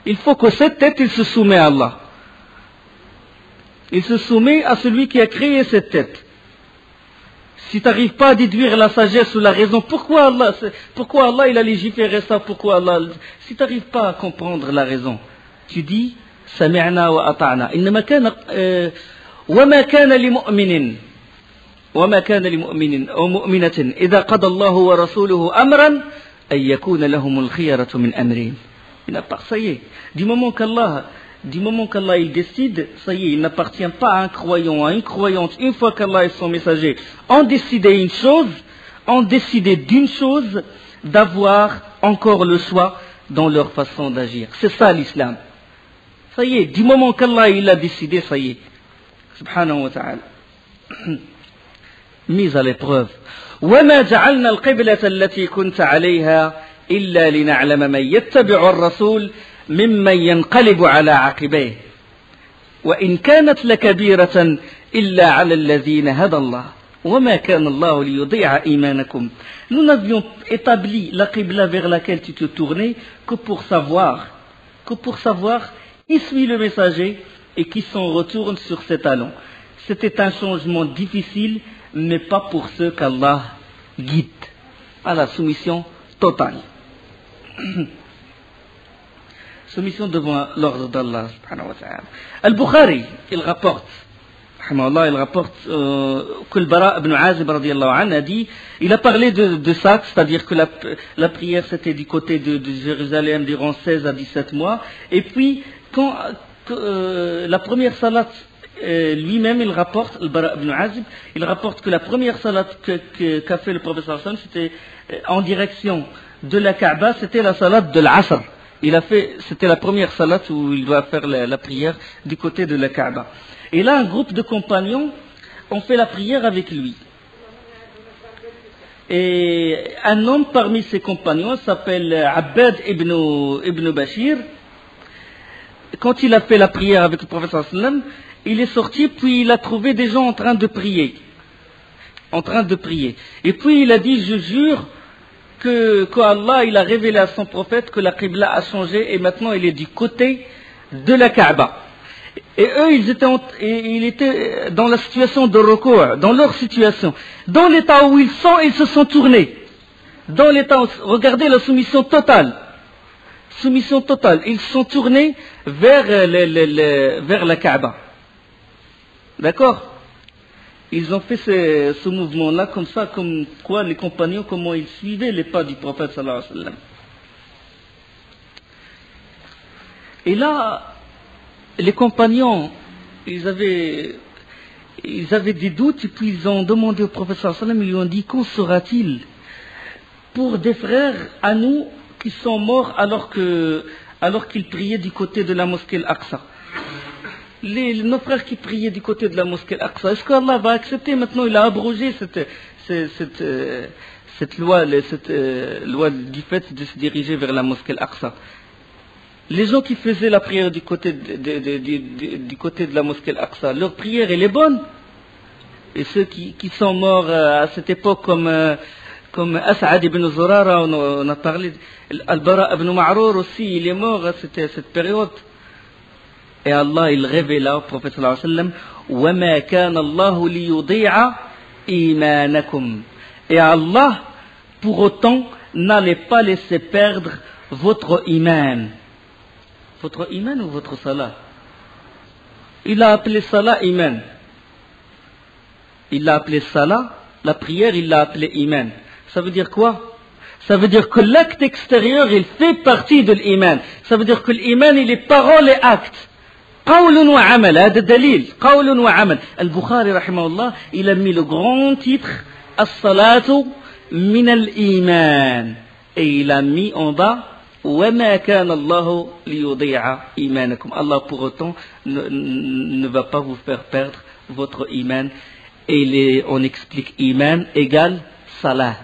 Il faut que cette tête, il se soumet à Allah. Il se soumet à celui qui a créé cette tête. Si tu n'arrives pas à déduire la sagesse ou la raison, pourquoi Allah il a légiféré ça, pourquoi Allah... Si tu n'arrives pas à comprendre la raison, tu dis سمعنا وأطعنا إنما كان وما كان لمؤمن أو مؤمنة إذا قضى الله ورسوله أمرا أن يكون لهم الخيرة من أمرهم. Ça y est, du moment qu'Allah il décide, ça y est, il n'appartient pas à un croyant, à une croyante, une fois qu'Allah et son messager ont décidé d'une chose, d'avoir encore le choix dans leur façon d'agir. C'est ça l'islam. Ça y est, du moment qu'Allah il a décidé, ça y est. Subhanahu wa ta'ala. Mise à l'épreuve. وَمَا جَعَلْنَا الْقِبْلَةَ الَّتِي كُنْتَ عَلَيْهَا إِلَّا لِنَعْلَمَ مَنْ يَتَّبِعُ الرَّسُولَ ممن ينقلب على عقبيه وإن كانت لكبيرة إلا على الذين هدى الله وما كان الله ليضيع إيمانكم. Nous n'avions établi la qibla vers laquelle tu te tournais que pour savoir qui suit le messager et qui s'en retourne sur ses talons. C'était un changement difficile, mais pas pour ceux qu'Allah guide à la soumission totale. Soumission devant l'ordre d'Allah subhanahu wa ta'ala. Al-Bukhari, il rapporte il rapporte que le Bara ibn Azib radiallahu anhu a dit, il a parlé de ça, c'est-à-dire que la prière c'était du côté de Jérusalem durant 16 à 17 mois, et puis quand la première salat, lui-même il rapporte, le Bara ibn Azib, il rapporte que la première salat qu'a fait le prophète sallallahu alayhi wa sallam, c'était en direction de la Kaaba, c'était la salat de l'Asr. C'était la première salat où il doit faire la prière du côté de la Kaaba. Et là, un groupe de compagnons ont fait la prière avec lui. Et un homme parmi ses compagnons s'appelle Abbad ibn Bashir. Quand il a fait la prière avec le prophète sallallahu alayhi wa sallam, il est sorti, puis il a trouvé des gens en train de prier. Et puis il a dit, je jure qu'Allah il a révélé à son prophète que la Qibla a changé et maintenant il est du côté de la Kaaba. Et eux, ils étaient dans la situation de recours, dans leur situation, dans l'état où ils se sont tournés. Dans l'état où, regardez la soumission totale. Ils se sont tournés vers la Kaaba. D'accord? Ils ont fait ce mouvement-là comme ça, comme quoi les compagnons, comment ils suivaient les pas du prophète sallallahu alayhi wa sallam. Et là, les compagnons, ils avaient des doutes, et puis ils ont demandé au prophète sallallahu alayhi wa sallam, ils lui ont dit, qu'en sera-t-il pour des frères à nous qui sont morts alors qu'ils priaient du côté de la mosquée Al-Aqsa? Nos frères qui priaient du côté de la mosquée Al-Aqsa, est-ce qu'Allah va accepter? Maintenant, il a abrogé cette loi du fait de se diriger vers la mosquée Al-Aqsa. Les gens qui faisaient la prière du côté de la mosquée Al-Aqsa, leur prière, elle est bonne. Et ceux qui sont morts à cette époque, comme As'ad ibn Zurara, on a parlé, Al-Bara ibn Ma'rur aussi, il est mort à cette période. Et Allah, il révéla au prophète sallallahu alayhi wa sallam, وَمَا كَانَ اللَّهُ لِيُضِيعَ إِيمَانَكُمْ. Et Allah, pour autant, n'allait pas laisser perdre votre iman. Votre iman ou votre salat? Il a appelé salat iman. Il l'a appelé salat, la prière, il l'a appelé iman. Ça veut dire quoi? Ça veut dire que l'acte extérieur, il fait partie de l'iman. Ça veut dire que l'iman, il est parole et acte. قول وعمل, هذا دليل. قول وعمل. Al-Bukhari, rahimahullah, il a mis le grand titre As-salatu min al-iman. Et il a mis en bas وَمَا كَانَ اللَّهُ لِيُضِيعَ إِيمَانَكُمْ. Allah pour autant ne va pas vous faire perdre votre iman. Et on explique iman égale salah.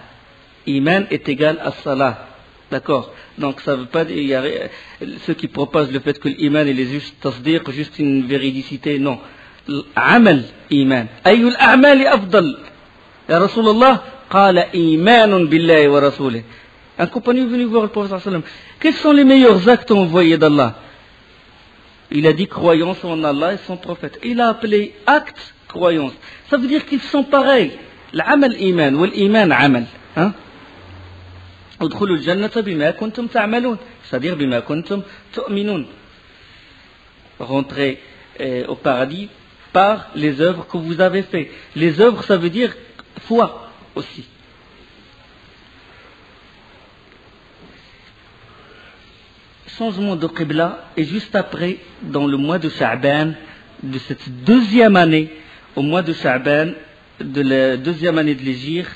Iman est égal à salah. D'accord? Donc ça veut pas dire, ceux qui proposent le fait que l'iman il est juste tasdiq, juste une véridicité, non. Amal iman. Ayyul a'mali afdal. Ya Rasulallah, qala imanun billahi wa rasulih. Un compagnon est venu voir le prophète sallallahu alayhi wa sallam. Quels sont les meilleurs actes envoyés d'Allah? Il a dit croyance en Allah et son prophète. Il a appelé acte croyance. Ça veut dire qu'ils sont pareils. L'amal iman, ou l'iman amal. Hein? ادخلوا الجنة بما كنتم تعملون, c'est-à-dire بما كنتم تؤمنون. Rentrez au paradis par les œuvres que vous avez fait. Les œuvres, ça veut dire foi aussi. Changement de Qibla, et juste après, dans le mois de Sha'ban, de cette deuxième année, au mois de Sha'ban, de la deuxième année de l'Hégire,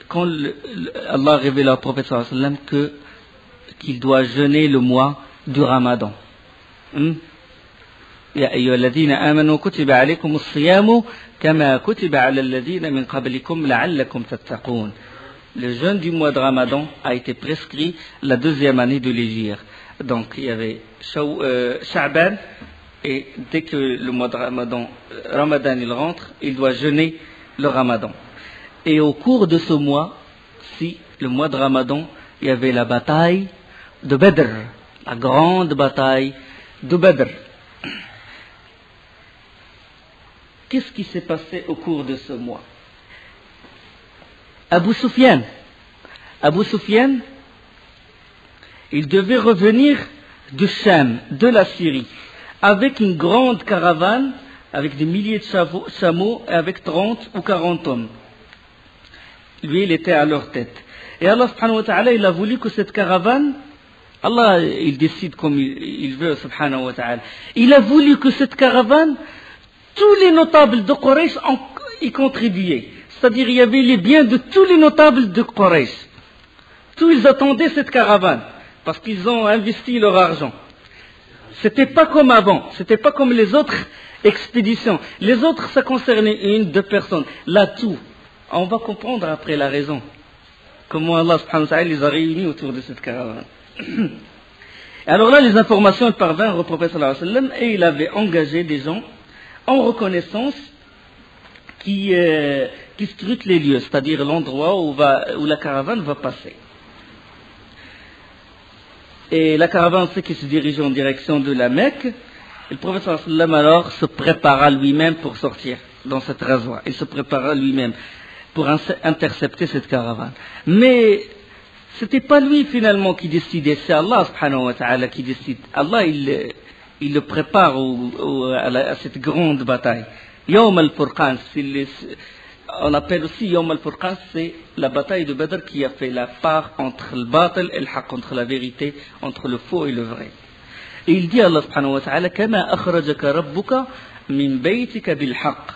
quand Allah révèle au prophète sallallahu alayhi wa sallam qu'il doit jeûner le mois du Ramadan. Ya ayyuhalladhina amanu kutiba alaykumus siyamu kama kutiba ala alladhina min qablikum la'allakum tattaqun. Le jeûne du mois de Ramadan a été prescrit la deuxième année de l'Hégire. Donc il y avait Sha'ban, et dès que le mois de Ramadan il rentre, il doit jeûner le Ramadan. Et au cours de ce mois, le mois de Ramadan, il y avait la bataille de Badr, la grande bataille de Badr. Qu'est-ce qui s'est passé au cours de ce mois? Abu Sufyan, il devait revenir du Sham, de la Syrie, avec une grande caravane avec des milliers de chameaux et avec 30 ou 40 hommes. Lui, il était à leur tête. Et Allah subhanahu wa ta'ala, il a voulu que cette caravane, Allah, il décide comme il veut, subhanahu wa ta'ala. Il a voulu que cette caravane, tous les notables de Quraysh y contribuaient. C'est-à-dire, il y avait les biens de tous les notables de Quraysh. Tous ils attendaient cette caravane, parce qu'ils ont investi leur argent. C'était pas comme avant, c'était pas comme les autres expéditions. Les autres, ça concernait une, deux personnes. Là, tout. On va comprendre après la raison. Comment Allah subhanahu wa ta'ala les a réunis autour de cette caravane. Alors là, les informations parvinrent au prophète sallallahu alayhi wa sallam et il avait engagé des gens en reconnaissance qui scrutent les lieux, c'est-à-dire l'endroit où la caravane va passer. Et la caravane, c'est qui se dirigeait en direction de la Mecque. Et le prophète sallallahu alayhi wa sallam alors se prépara lui-même pour sortir dans cette rasoir. Il se prépara lui-même pour intercepter cette caravane. Mais c'était pas lui finalement qui décidait, c'est Allah subhanahu wa ta'ala qui décide. Allah, il le prépare à cette grande bataille. Yawm al-Furqan, on appelle aussi Yawm al-Furqan, c'est la bataille de Badr qui a fait la part entre le batil et le haqq, entre la vérité, entre le faux et le vrai. Et il dit Allah subhanahu wa ta'ala, Kama akhrajaka rabbuka min baytika bil haqq.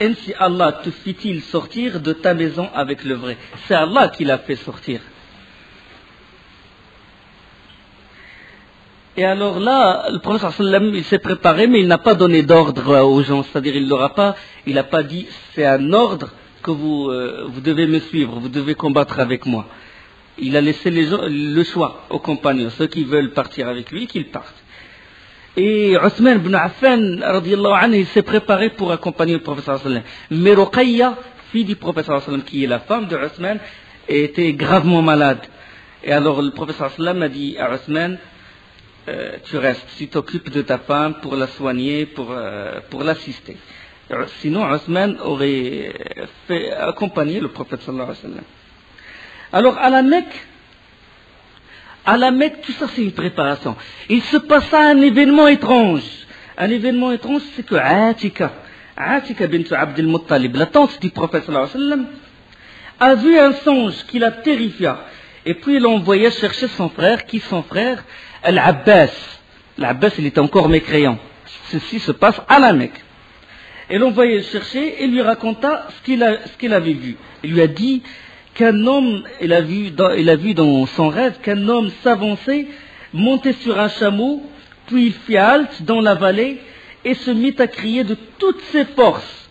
Ainsi Allah te fit-il sortir de ta maison avec le vrai. C'est Allah qui l'a fait sortir. Et alors là, le prophète sallallahu alayhi wa sallam, il s'est préparé, mais il n'a pas donné d'ordre aux gens. C'est-à-dire, il n'a pas dit, c'est un ordre que vous devez me suivre, vous devez combattre avec moi. Il a laissé le choix aux compagnons, ceux qui veulent partir avec lui, qu'ils partent. Et Othman ibn Affan, radiyallahu anhu, il s'est préparé pour accompagner le prophète sallallahu alayhi wa sallam. Mais Ruqayya, fille du prophète sallallahu alayhi wa sallam, qui est la femme de Othman, était gravement malade. Et alors le prophète sallallahu alayhi wa sallam a dit à Othman, tu restes, tu t'occupes de ta femme pour la soigner, pour l'assister. Sinon, Othman aurait accompagné le prophète sallallahu alayhi wa sallam. Alors à la Mecque, tout ça c'est une préparation. Il se passa un événement étrange. Un événement étrange, c'est que Atika bint Abd al-Muttalib, la tante du prophète sallallahu alayhi wa sallam, a vu un songe qui la terrifia. Et puis il envoya chercher son frère, Al-Abbas. L'Abbas, il était encore mécréant. Ceci se passe à la Mecque. Et l'envoya le chercher et lui raconta ce qu'il avait vu. Il lui a dit qu'un homme, il a vu dans son rêve qu'un homme s'avançait, montait sur un chameau, puis il fit halte dans la vallée et se mit à crier de toutes ses forces.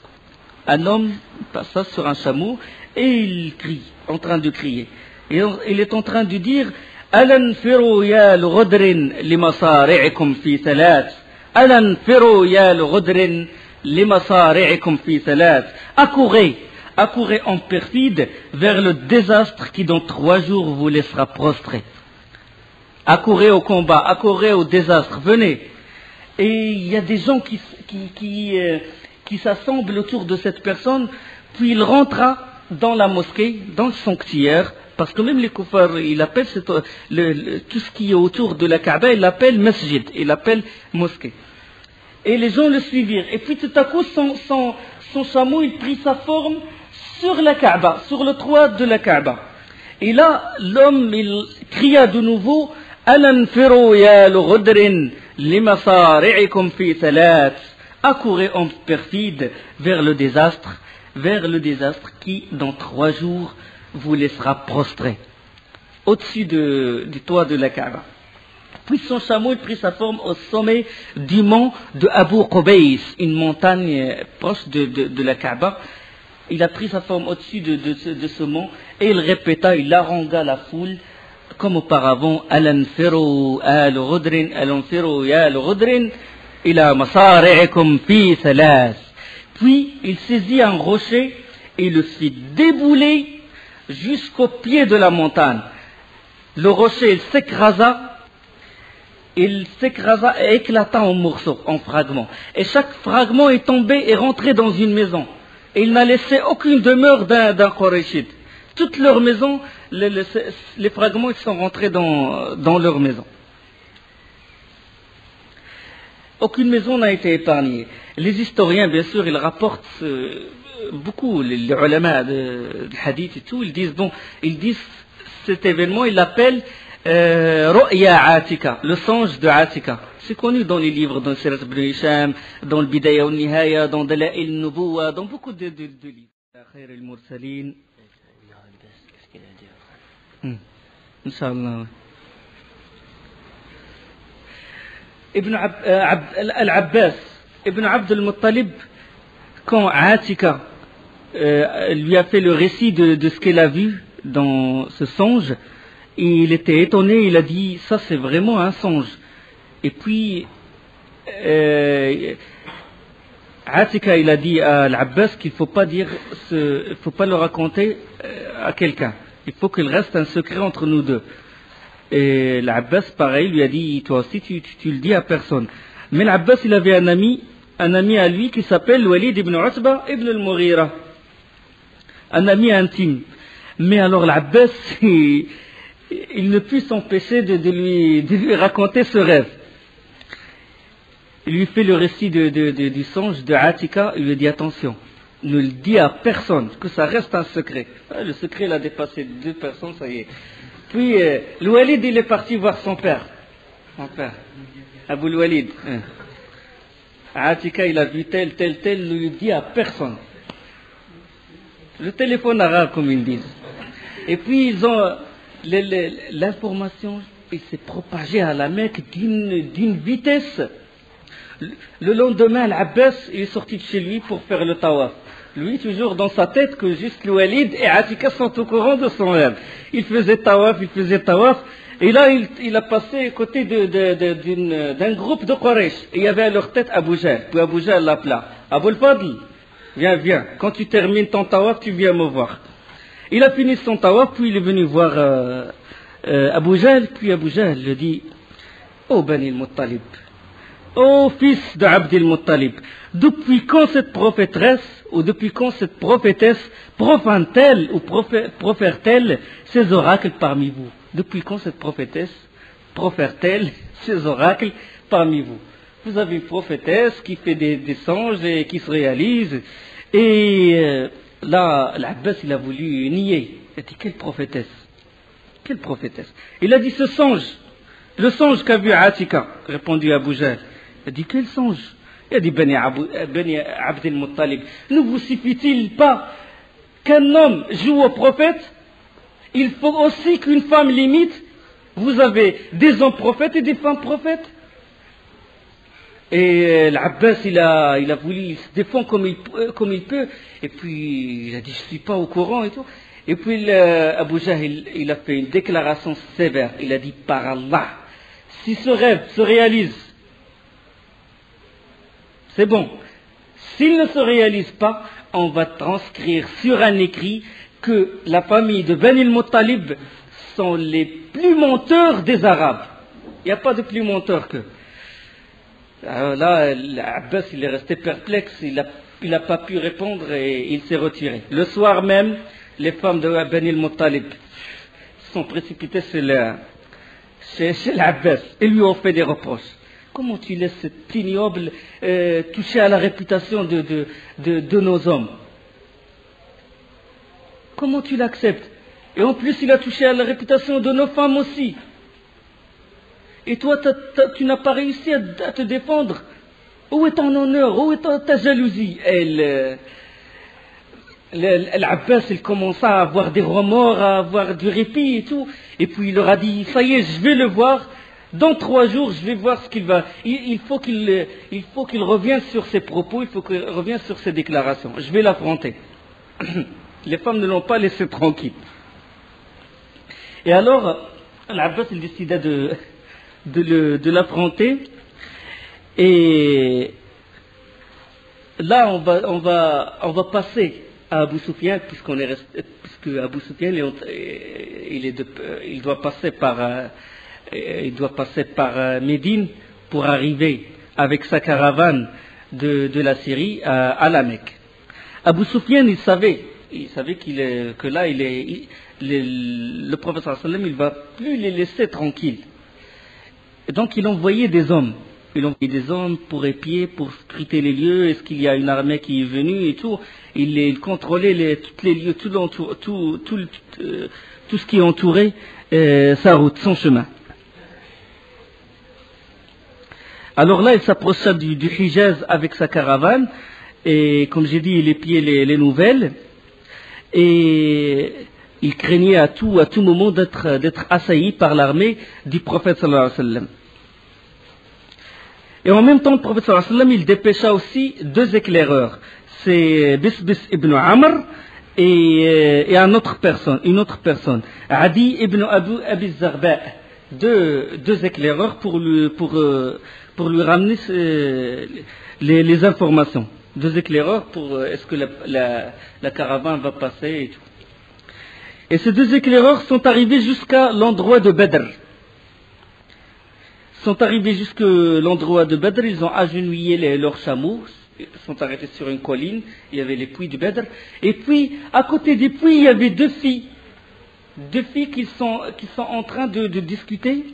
Un homme passa sur un chameau et il crie, en train de crier. Et il est en train de dire Alanfiru ya al-ghudrin limasari'ikum fi thalath. Alanfiru ya al-ghudrin limasari'ikum fi thalath. Accourez en perfide vers le désastre qui dans 3 jours vous laissera prostrés. Accourez au combat, accourez au désastre, venez. Et il y a des gens qui s'assemblent autour de cette personne, puis il rentra dans la mosquée, dans le sanctuaire, parce que même les koufars, ils appellent tout ce qui est autour de la Kaaba, ils l'appellent masjid, ils l'appellent mosquée. Et les gens le suivirent. Et puis tout à coup, son chameau, il prit sa forme sur la Kaaba, sur le toit de la Kaaba. Et là, l'homme, il cria de nouveau, Alanfiru ya al-ghudrin limasari'ikum fi thalath. Accourez en perfide vers le désastre qui, dans 3 jours, vous laissera prostré au-dessus du toit de la Kaaba. Puis son chameau, il prit sa forme au sommet du mont de Abu Qubays, une montagne proche de la Kaaba. Il a pris sa forme au-dessus de ce mont et il répéta, il harangua la foule comme auparavant, Alanfiru al-Ghudrin, Alanfiru ya al-Ghudrin, ila masari'ikum fi thalath. Puis il saisit un rocher et le fit débouler jusqu'au pied de la montagne. Le rocher, il s'écrasa et éclata en morceaux, en fragments. Et chaque fragment est tombé et rentré dans une maison. Et il n'a laissé aucune demeure d'un Qurayshite. Toutes leurs maisons, les fragments ils sont rentrés dans leur maison. Aucune maison n'a été épargnée. Les historiens, bien sûr, ils rapportent beaucoup, les ulama de hadith et tout, ils disent cet événement, ils l'appellent Ru'ya Atika, le songe de Atika. C'est connu dans les livres, dans Sirat ibn Hisham, dans le Bidaya al Nihaya, dans Dala'il Nubuwa, dans beaucoup de livres. Khair al-Mursalin. Qu'est-ce qu'il a dit? Inch'Allah. Ibn al-Abbas, Ibn Abd al-Muttalib, quand Atika lui a fait le récit de ce qu'elle a vu dans ce songe, il était étonné, il a dit ça c'est vraiment un songe. Et puis Atika il a dit à al-Abbas qu'il faut pas le raconter à quelqu'un, il faut qu'il reste un secret entre nous deux. Et l'Abbas, pareil, lui a dit, toi aussi, tu le dis à personne. Mais l'Abbas, il avait un ami à lui qui s'appelle Walid ibn Utba ibn al-Mughira. Un ami intime. Mais alors l'Abbas, il ne put s'empêcher de lui raconter ce rêve. Il lui fait le récit du songe de Atika, il lui dit attention, ne le dis à personne, que ça reste un secret. Le secret, il a dépassé 2 personnes, ça y est. Puis, le Walid, il est parti voir son père, Abu Walid. Atika, il a vu tel, ne lui dit à personne. Le téléphone arabe, comme ils disent. Et puis, ils ont l'information, il s'est propagée à la Mecque d'une vitesse. Le lendemain, l'Abbas est sorti de chez lui pour faire le tawaf. Lui, toujours dans sa tête que juste le Walid et Atika sont au courant de son rêve. Il faisait tawaf. Et là, il a passé à côté d'un groupe de Quraysh. Et il y avait à leur tête Abu Jahl. Puis Abu Jahl l'appela. Abu al-Fadl, viens. Quand tu termines ton tawaf, tu viens me voir. Il a fini son tawaf, puis il est venu voir Abu Jahl. Puis Abu Jahl lui dit, oh Bani al-Muttalib, ô fils de Abd al-Muttalib, depuis quand cette prophétesse profane-t-elle ou profère-t-elle ses oracles parmi vous? Depuis quand cette prophétesse profère-t-elle ses oracles parmi vous? Vous avez une prophétesse qui fait des songes et qui se réalisent. Et là, l'Abbas, il a voulu nier. Il a dit, quelle prophétesse? Il a dit, ce songe, le songe qu'a vu Atika, répondit Abu Jahl. Il a dit, quel songe? Il a dit, Bani Abd al-Muttalib, ne vous suffit-il pas qu'un homme joue au prophète? Il faut aussi qu'une femme l'imite. Vous avez des hommes prophètes et des femmes prophètes. Et l'Abbas, il a voulu se défendre comme il peut. Et puis, il a dit, je ne suis pas au courant et tout. Et puis, Abu Jahl, il a fait une déclaration sévère. Il a dit, par Allah, si ce rêve se réalise, c'est bon. S'il ne se réalise pas, on va transcrire sur un écrit que la famille de Bani al-Muttalib sont les plus menteurs des Arabes. Il n'y a pas de plus menteurs qu'eux. Alors là, l'Abbas, il est resté perplexe, il n'a pas pu répondre et il s'est retiré. Le soir même, les femmes de Bani al-Muttalib sont précipitées chez l'Abbas et lui ont fait des reproches. Comment tu laisses cet ignoble toucher à la réputation de nos hommes? Comment tu l'acceptes? Et en plus, il a touché à la réputation de nos femmes aussi. Et toi, tu n'as pas réussi à te défendre. Où est ton honneur? Où est ta jalousie? L'Abbas, il commença à avoir des remords, à avoir du répit et tout. Et puis il leur a dit, ça y est, je vais le voir. Dans 3 jours, je vais voir ce qu'il va. Il faut qu'il revienne sur ses propos, il faut qu'il revienne sur ses déclarations. Je vais l'affronter. Les femmes ne l'ont pas laissé tranquille. Et alors, l'Abbas, il décida de l'affronter. Et là, on va passer à Abu Sufyan, puisque Abu Sufyan, il doit passer par Médine pour arriver avec sa caravane de la Syrie à la Mecque. Abu Sufyan, il savait que là, le prophète sallallahu alayhi wa sallam, il va plus les laisser tranquilles. Et donc, il envoyait des hommes Il envoie des hommes pour épier, pour scruter les lieux. Est-ce qu'il y a une armée qui est venue et tout. Il contrôlait tous les lieux, tout ce qui entourait sa route, son chemin. Alors là, il s'approcha du Hijaz avec sa caravane. Et comme j'ai dit, il épiait les nouvelles. Et il craignait à tout moment d'être assailli par l'armée du prophète sallallahu alayhi wa sallam. Et en même temps, le prophète sallallahu alayhi wa sallam, il dépêcha aussi 2 éclaireurs. C'est Bisbis ibn Amr et une autre personne. Adi ibn Abi Zarba. Deux éclaireurs pour lui ramener les informations. 2 éclaireurs pour est-ce que la caravane va passer et tout. Et ces 2 éclaireurs sont arrivés jusqu'à l'endroit de Badr. Ils ont agenouillé leurs chameaux, sont arrêtés sur une colline, il y avait les puits du Badr. Et puis, à côté des puits, il y avait 2 filles. 2 filles qui sont en train de discuter,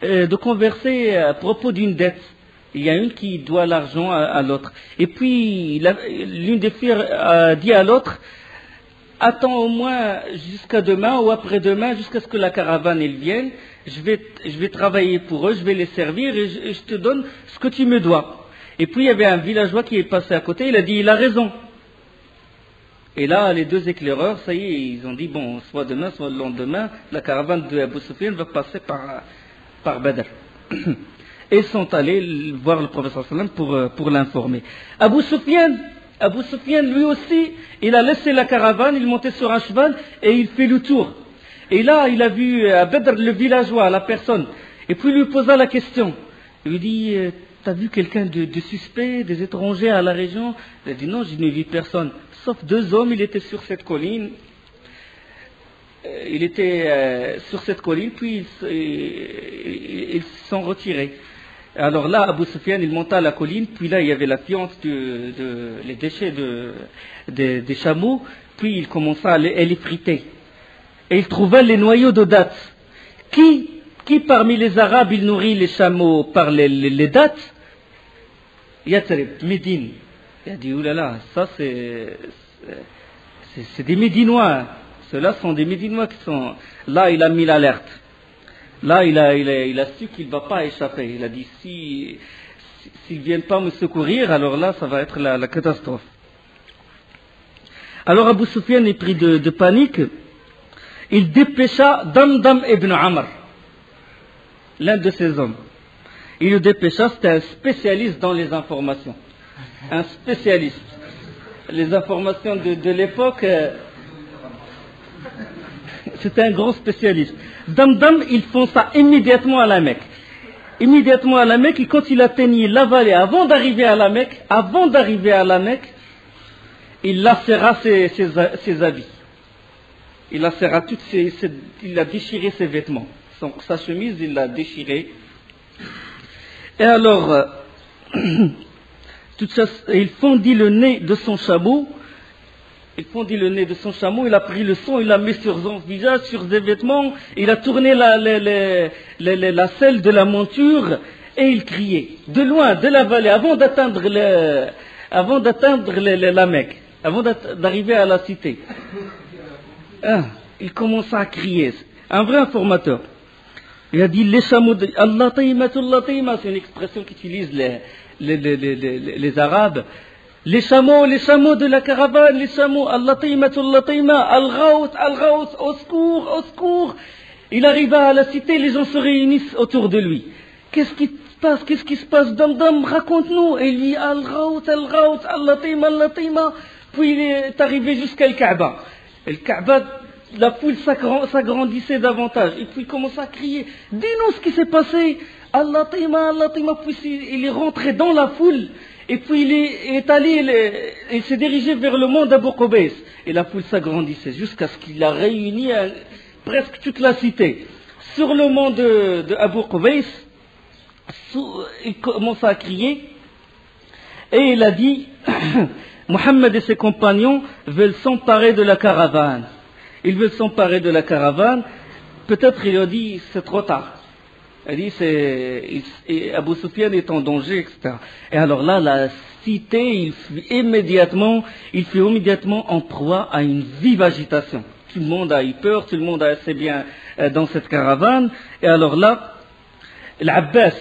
de converser à propos d'une dette. Il y a une qui doit l'argent à l'autre. Et puis, l'une des filles a dit à l'autre, attends au moins jusqu'à demain ou après-demain, jusqu'à ce que la caravane elle vienne. Je vais travailler pour eux, je vais les servir et je te donne ce que tu me dois. Et puis, il y avait un villageois qui est passé à côté, il a dit, il a raison. Et là, les 2 éclaireurs, ça y est, ils ont dit, bon, soit demain, soit le lendemain, la caravane de Abu Sufyan va passer par Badr. Et ils sont allés voir le professeur sallam pour l'informer. Abu Sufyan, lui aussi, il a laissé la caravane, il montait sur un cheval et il fait le tour. Et là, il a vu à Badr le villageois, la personne. Et puis il lui posa la question. Il lui dit, t'as vu quelqu'un de suspect, des étrangers à la région? Il a dit, non, je n'ai vu personne. Sauf 2 hommes, il était sur cette colline. Puis ils se sont retirés. Alors là, Abu Sufyan, il monta à la colline, puis là, il y avait la fiente, les déchets des chameaux, puis il commença à les friter. Et il trouva les noyaux de dattes. Qui parmi les Arabes, il nourrit les chameaux par les dattes? Yatrib, Médine. Il a dit, oulala, ça c'est des Médinois. Ceux-là sont des Médinois qui sont... Là, il a mis l'alerte. Là, il a su qu'il ne va pas échapper. Il a dit, s'ils ne viennent pas me secourir, alors là, ça va être la catastrophe. Alors Abu Sufyan est pris de panique. Il dépêcha Damdam ibn Amr, l'un de ses hommes. Il le dépêcha, c'était un spécialiste dans les informations. Un spécialiste. Les informations de l'époque, c'était un grand spécialiste. Damdam, il fonça immédiatement à la Mecque. Et quand il atteignit la vallée, avant d'arriver à la Mecque, il lacéra ses habits. Il lacéra il a déchiré ses vêtements. Sa chemise, il l'a déchirée. Et alors, il fondit le nez de son chameau. Il a pris le sang, il l'a mis sur son visage, sur ses vêtements. Il a tourné la selle de la monture et il criait. De loin, de la vallée, avant d'atteindre la Mecque, avant d'arriver à la cité. Il commença à crier. Un vrai informateur. Il a dit les chameaux de Allah Taïma, c'est une expression qu'utilisent les Arabes. Les chameaux de la caravane, les chameaux, Allah Taïma, Al-Ghaut, au secours. Il arriva à la cité, les gens se réunissent autour de lui. Qu'est-ce qui se passe, Damdam, raconte-nous. Et lui, Al-Ghaut, Allah Taïma. Puis il est arrivé jusqu'à Al-Kaaba. La foule s'agrandissait davantage. Et puis il commença à crier, dis-nous ce qui s'est passé. Allah Taïma. Puis il est rentré dans la foule. Et puis il s'est dirigé vers le mont d'Abu Qubays. Et la foule s'agrandissait jusqu'à ce qu'il a réuni presque toute la cité. Sur le mont de Abu Qubays, il commença à crier. Et il a dit, Mohammed et ses compagnons veulent s'emparer de la caravane. Peut-être il a dit, c'est trop tard. Elle dit, Abu Sufyan est en danger, etc. Et alors là, la cité, il fut immédiatement en proie à une vive agitation. Tout le monde a eu peur, tout le monde a assez bien dans cette caravane. Et alors là, l'Abbas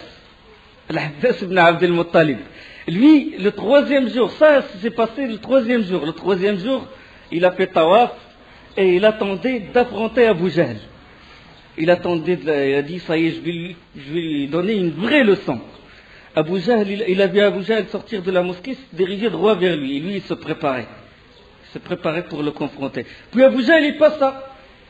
ibn Abd al-Muttalib, lui, le troisième jour, ça s'est passé le troisième jour. Le troisième jour, il a fait tawaf et il attendait d'affronter Abu Jahl. Il attendait, il a dit, ça y est, je vais lui donner une vraie leçon. Abu Jahl, il a vu Abu Jahl sortir de la mosquée, se diriger droit vers lui. Et lui, il se préparait. Il se préparait pour le confronter. Puis Abu Jahl, il passa.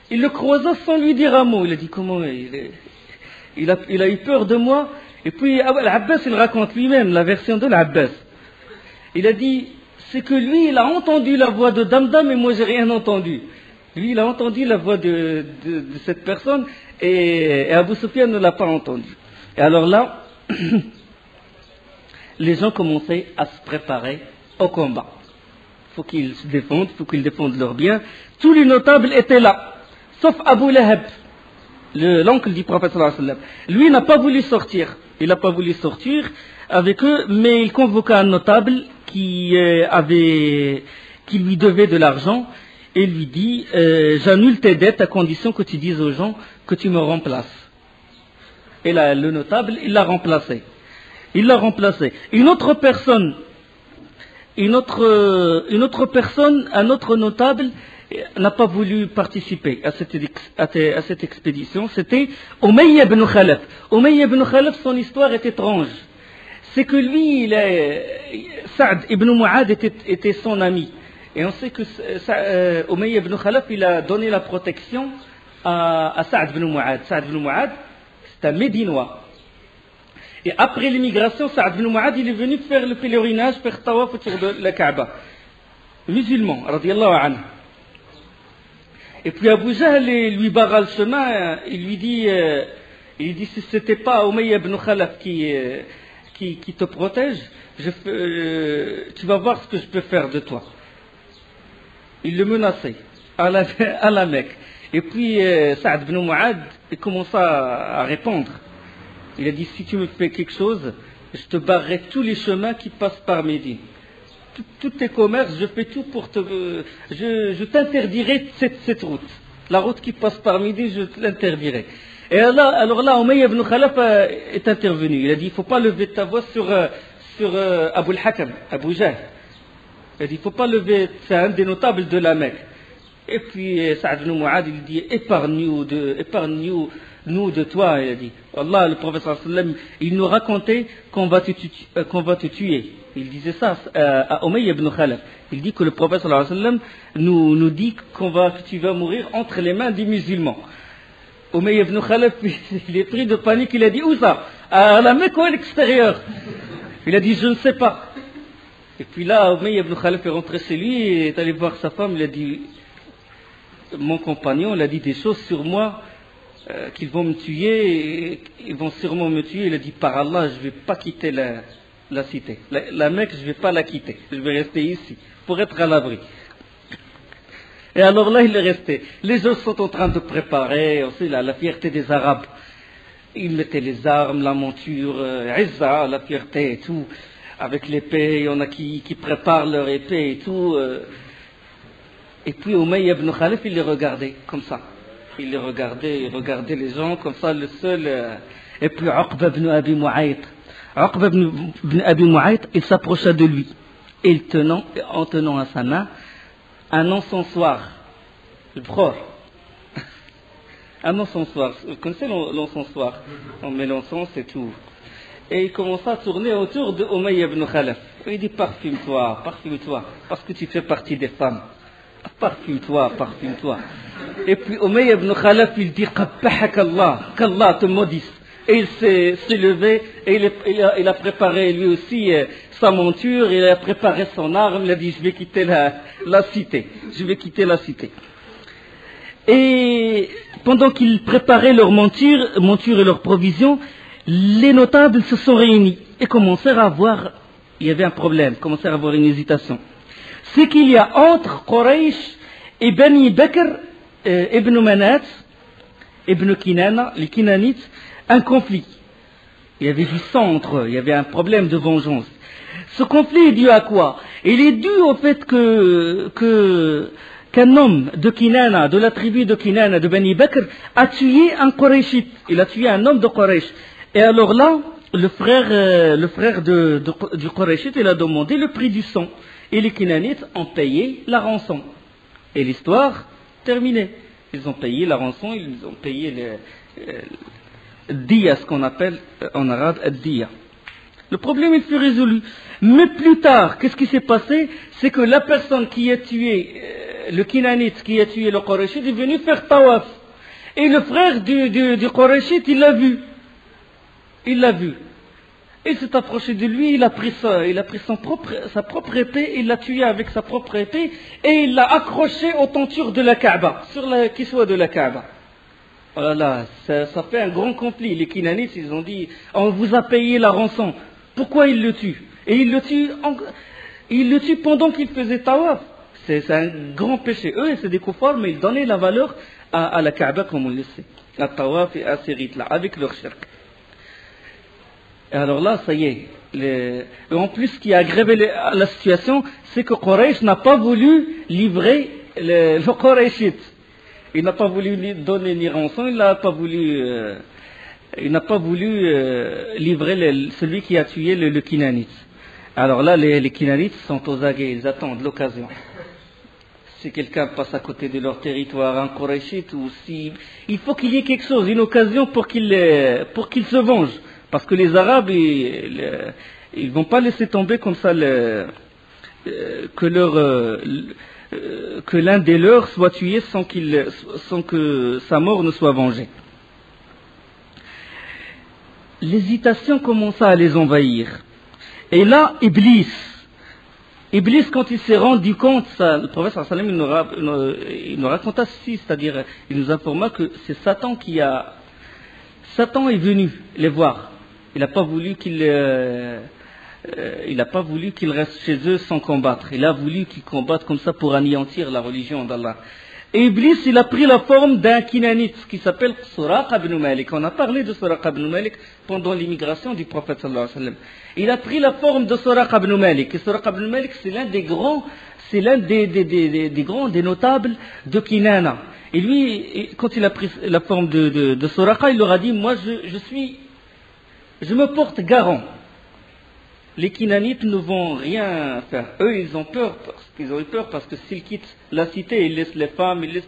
Il le croisa sans lui dire un mot. Il a dit, comment il a eu peur de moi. Et puis l'Abbas, il raconte lui-même la version de l'Abbas. Il a dit, c'est que lui, il a entendu la voix de Damdam et moi, j'ai rien entendu. Lui, il a entendu la voix de cette personne et Abu Sufyan ne l'a pas entendu. Et alors là, les gens commençaient à se préparer au combat. Il faut qu'ils se défendent, il faut qu'ils défendent leurs biens. Tous les notables étaient là, sauf Abu Lahab, l'oncle du prophète sallallahu alayhi wa sallam. Lui n'a pas voulu sortir. Il n'a pas voulu sortir avec eux, mais il convoqua un notable qui lui devait de l'argent et lui dit, j'annule tes dettes à condition que tu dises aux gens que tu me remplaces. Et là, le notable, il l'a remplacé. Une autre personne, un autre notable n'a pas voulu participer à cette expédition. C'était Umayya ibn Khalaf. Umayya ibn Khalaf, son histoire est étrange. C'est que lui, Sa'd ibn Mu'ad était son ami. Et on sait que Umayya ibn Khalaf, il a donné la protection à Sa'd ibn Mu'ad. Sa'd ibn Mu'ad, c'est un Médinois. Et après l'immigration, Sa'd ibn Mu'ad, il est venu faire le pèlerinage, faire tawaf autour de la Kaaba. Musulman, radiyallahu anhu. Et puis Abu Jahl lui barra le chemin, il lui dit si c'était pas Umayya ibn Khalaf qui te protège, tu vas voir ce que je peux faire de toi. Il le menaçait à la Mecque. Et puis Sa'd ibn Mu'ad, il commença à répondre. Il a dit, si tu me fais quelque chose, je te barrerai tous les chemins qui passent par Médine. Tous tes commerces, je fais tout pour je t'interdirai cette route. La route qui passe par Médine, je l'interdirai. Et alors là, Umayya ibn Khalaf est intervenu. Il a dit, il ne faut pas lever ta voix sur Abu al-Hakam, Abu Jahl. Il a dit, il ne faut pas lever, c'est un des notables de la Mecque. Et puis Sa'd ibn Mu'ad, il dit, épargne-nous de toi, il a dit. Allah, le prophète sallallahu alayhi wa sallam, il nous racontait qu'on va te tuer. Il disait ça à Umayya ibn Khalaf. Il dit que le prophète sallallahu alayhi wa sallam nous dit que tu vas mourir entre les mains des musulmans. Umayya ibn Khalaf, il est pris de panique, il a dit, où ça? À la Mecque ou à l'extérieur? Il a dit, je ne sais pas. Et puis là, Umayya ibn Khalaf est rentré chez lui et est allé voir sa femme, il a dit, mon compagnon, il a dit des choses sur moi, qu'ils vont me tuer, et ils vont sûrement me tuer. Il a dit, par Allah, je ne vais pas quitter la cité. La Mecque, je ne vais pas la quitter. Je vais rester ici, pour être à l'abri. Et alors là, il est resté. Les gens sont en train de préparer, aussi, la fierté des Arabes. Ils mettaient les armes, la monture, Izza, la fierté et tout, avec l'épée. Il y en a qui préparent leur épée et tout. Et puis Umayya ibn Khalaf, il les regardait comme ça. Il regardait les gens comme ça, le seul. Et puis Uqba ibn Abi Mu'ayt. Uqba ibn Abi Mu'ayt, il s'approcha de lui. Et en tenant à sa main un encensoir. Le bror. Un encensoir. Vous connaissez l'encensoir? On met l'encens et tout. Et il commença à tourner autour de Umayya ibn Khalaf. Il dit, parfume-toi, parce que tu fais partie des femmes. Parfume-toi. Et puis Umayya ibn Khalaf, il dit, qabbahak Allah, qu'Allah te maudisse. Et il s'est levé, et il a préparé lui aussi sa monture, il a préparé son arme, il a dit, je vais quitter la cité. Et pendant qu'ils préparaient leur monture et leurs provisions, les notables se sont réunis et commencèrent à avoir, il y avait un problème, commencèrent à avoir une hésitation. C'est qu'il y a entre Quraysh et Bani Bakr, Ibn Manat, Ibn Kinana, les Kinanites, un conflit. Il y avait du sang entre eux, il y avait un problème de vengeance. Ce conflit est dû à quoi? Il est dû au fait qu'un homme de Kinana, de la tribu de Kinana, de Bani Bakr, a tué un Qurayshite. Il a tué un homme de Quraysh. Et alors là, le frère du Qurayshite, il a demandé le prix du sang. Et les Kinanites ont payé la rançon. Et l'histoire terminée. Ils ont payé la rançon, ils ont payé le diya, ce qu'on appelle en arabe diya. Le problème il fut résolu. Mais plus tard, qu'est-ce qui s'est passé? C'est que la personne qui a tué, le Kinanite qui a tué le Qurayshite est venu faire tawaf. Et le frère du Qurayshite, il l'a vu. Il l'a vu. Il s'est approché de lui, il a pris sa propre épée, il l'a tué avec sa propre épée, et il l'a accroché aux tentures de la Kaaba, sur la kiswa de la Kaaba. Oh là là, ça fait un grand conflit. Les Kinanites, ils ont dit, on vous a payé la rançon. Pourquoi il le tue? Et il le tue pendant qu'il faisait tawaf. C'est un grand péché. Eux, c'est des koufars, mais ils donnaient la valeur à la Kaaba, comme on le sait. À tawaf et à ces rites-là, avec leur shirk. Et alors là, ça y est. En plus, ce qui a aggravé la situation, c'est que Quraysh n'a pas voulu livrer le Qurayshite. Il n'a pas voulu lui donner ni rançon, il n'a pas voulu livrer celui qui a tué le Kinanite. Alors là, les Kinanites sont aux aguets, ils attendent l'occasion. Si quelqu'un passe à côté de leur territoire, un Qurayshite, ou si, il faut qu'il y ait quelque chose, une occasion pour qu'ils se vengent. Parce que les Arabes, ils vont pas laisser tomber comme ça que l'un des leurs soit tué sans que sa mort ne soit vengée. L'hésitation commença à les envahir. Et là, Iblis, quand il s'est rendu compte, le prophète sallallahu alayhi wa sallam, il nous raconta ceci, c'est-à-dire, il nous informa que c'est Satan est venu les voir. Il n'a pas voulu qu'ils restent chez eux sans combattre. Il a voulu qu'ils combattent comme ça pour anéantir la religion d'Allah. Et Iblis, il a pris la forme d'un Kinanite qui s'appelle Suraqa ibn Malik. On a parlé de Suraqa ibn Malik pendant l'immigration du prophète sallallahu alayhi wa sallam. Il a pris la forme de Suraqa ibn Malik. Et Suraqa ibn Malik, c'est l'un des notables de Kinana. Et lui, quand il a pris la forme de Suraqa, il leur a dit, moi je me porte garant. Les Kinanites ne vont rien faire. Eux, ils ont eu peur parce que s'ils quittent la cité, ils laissent les femmes, il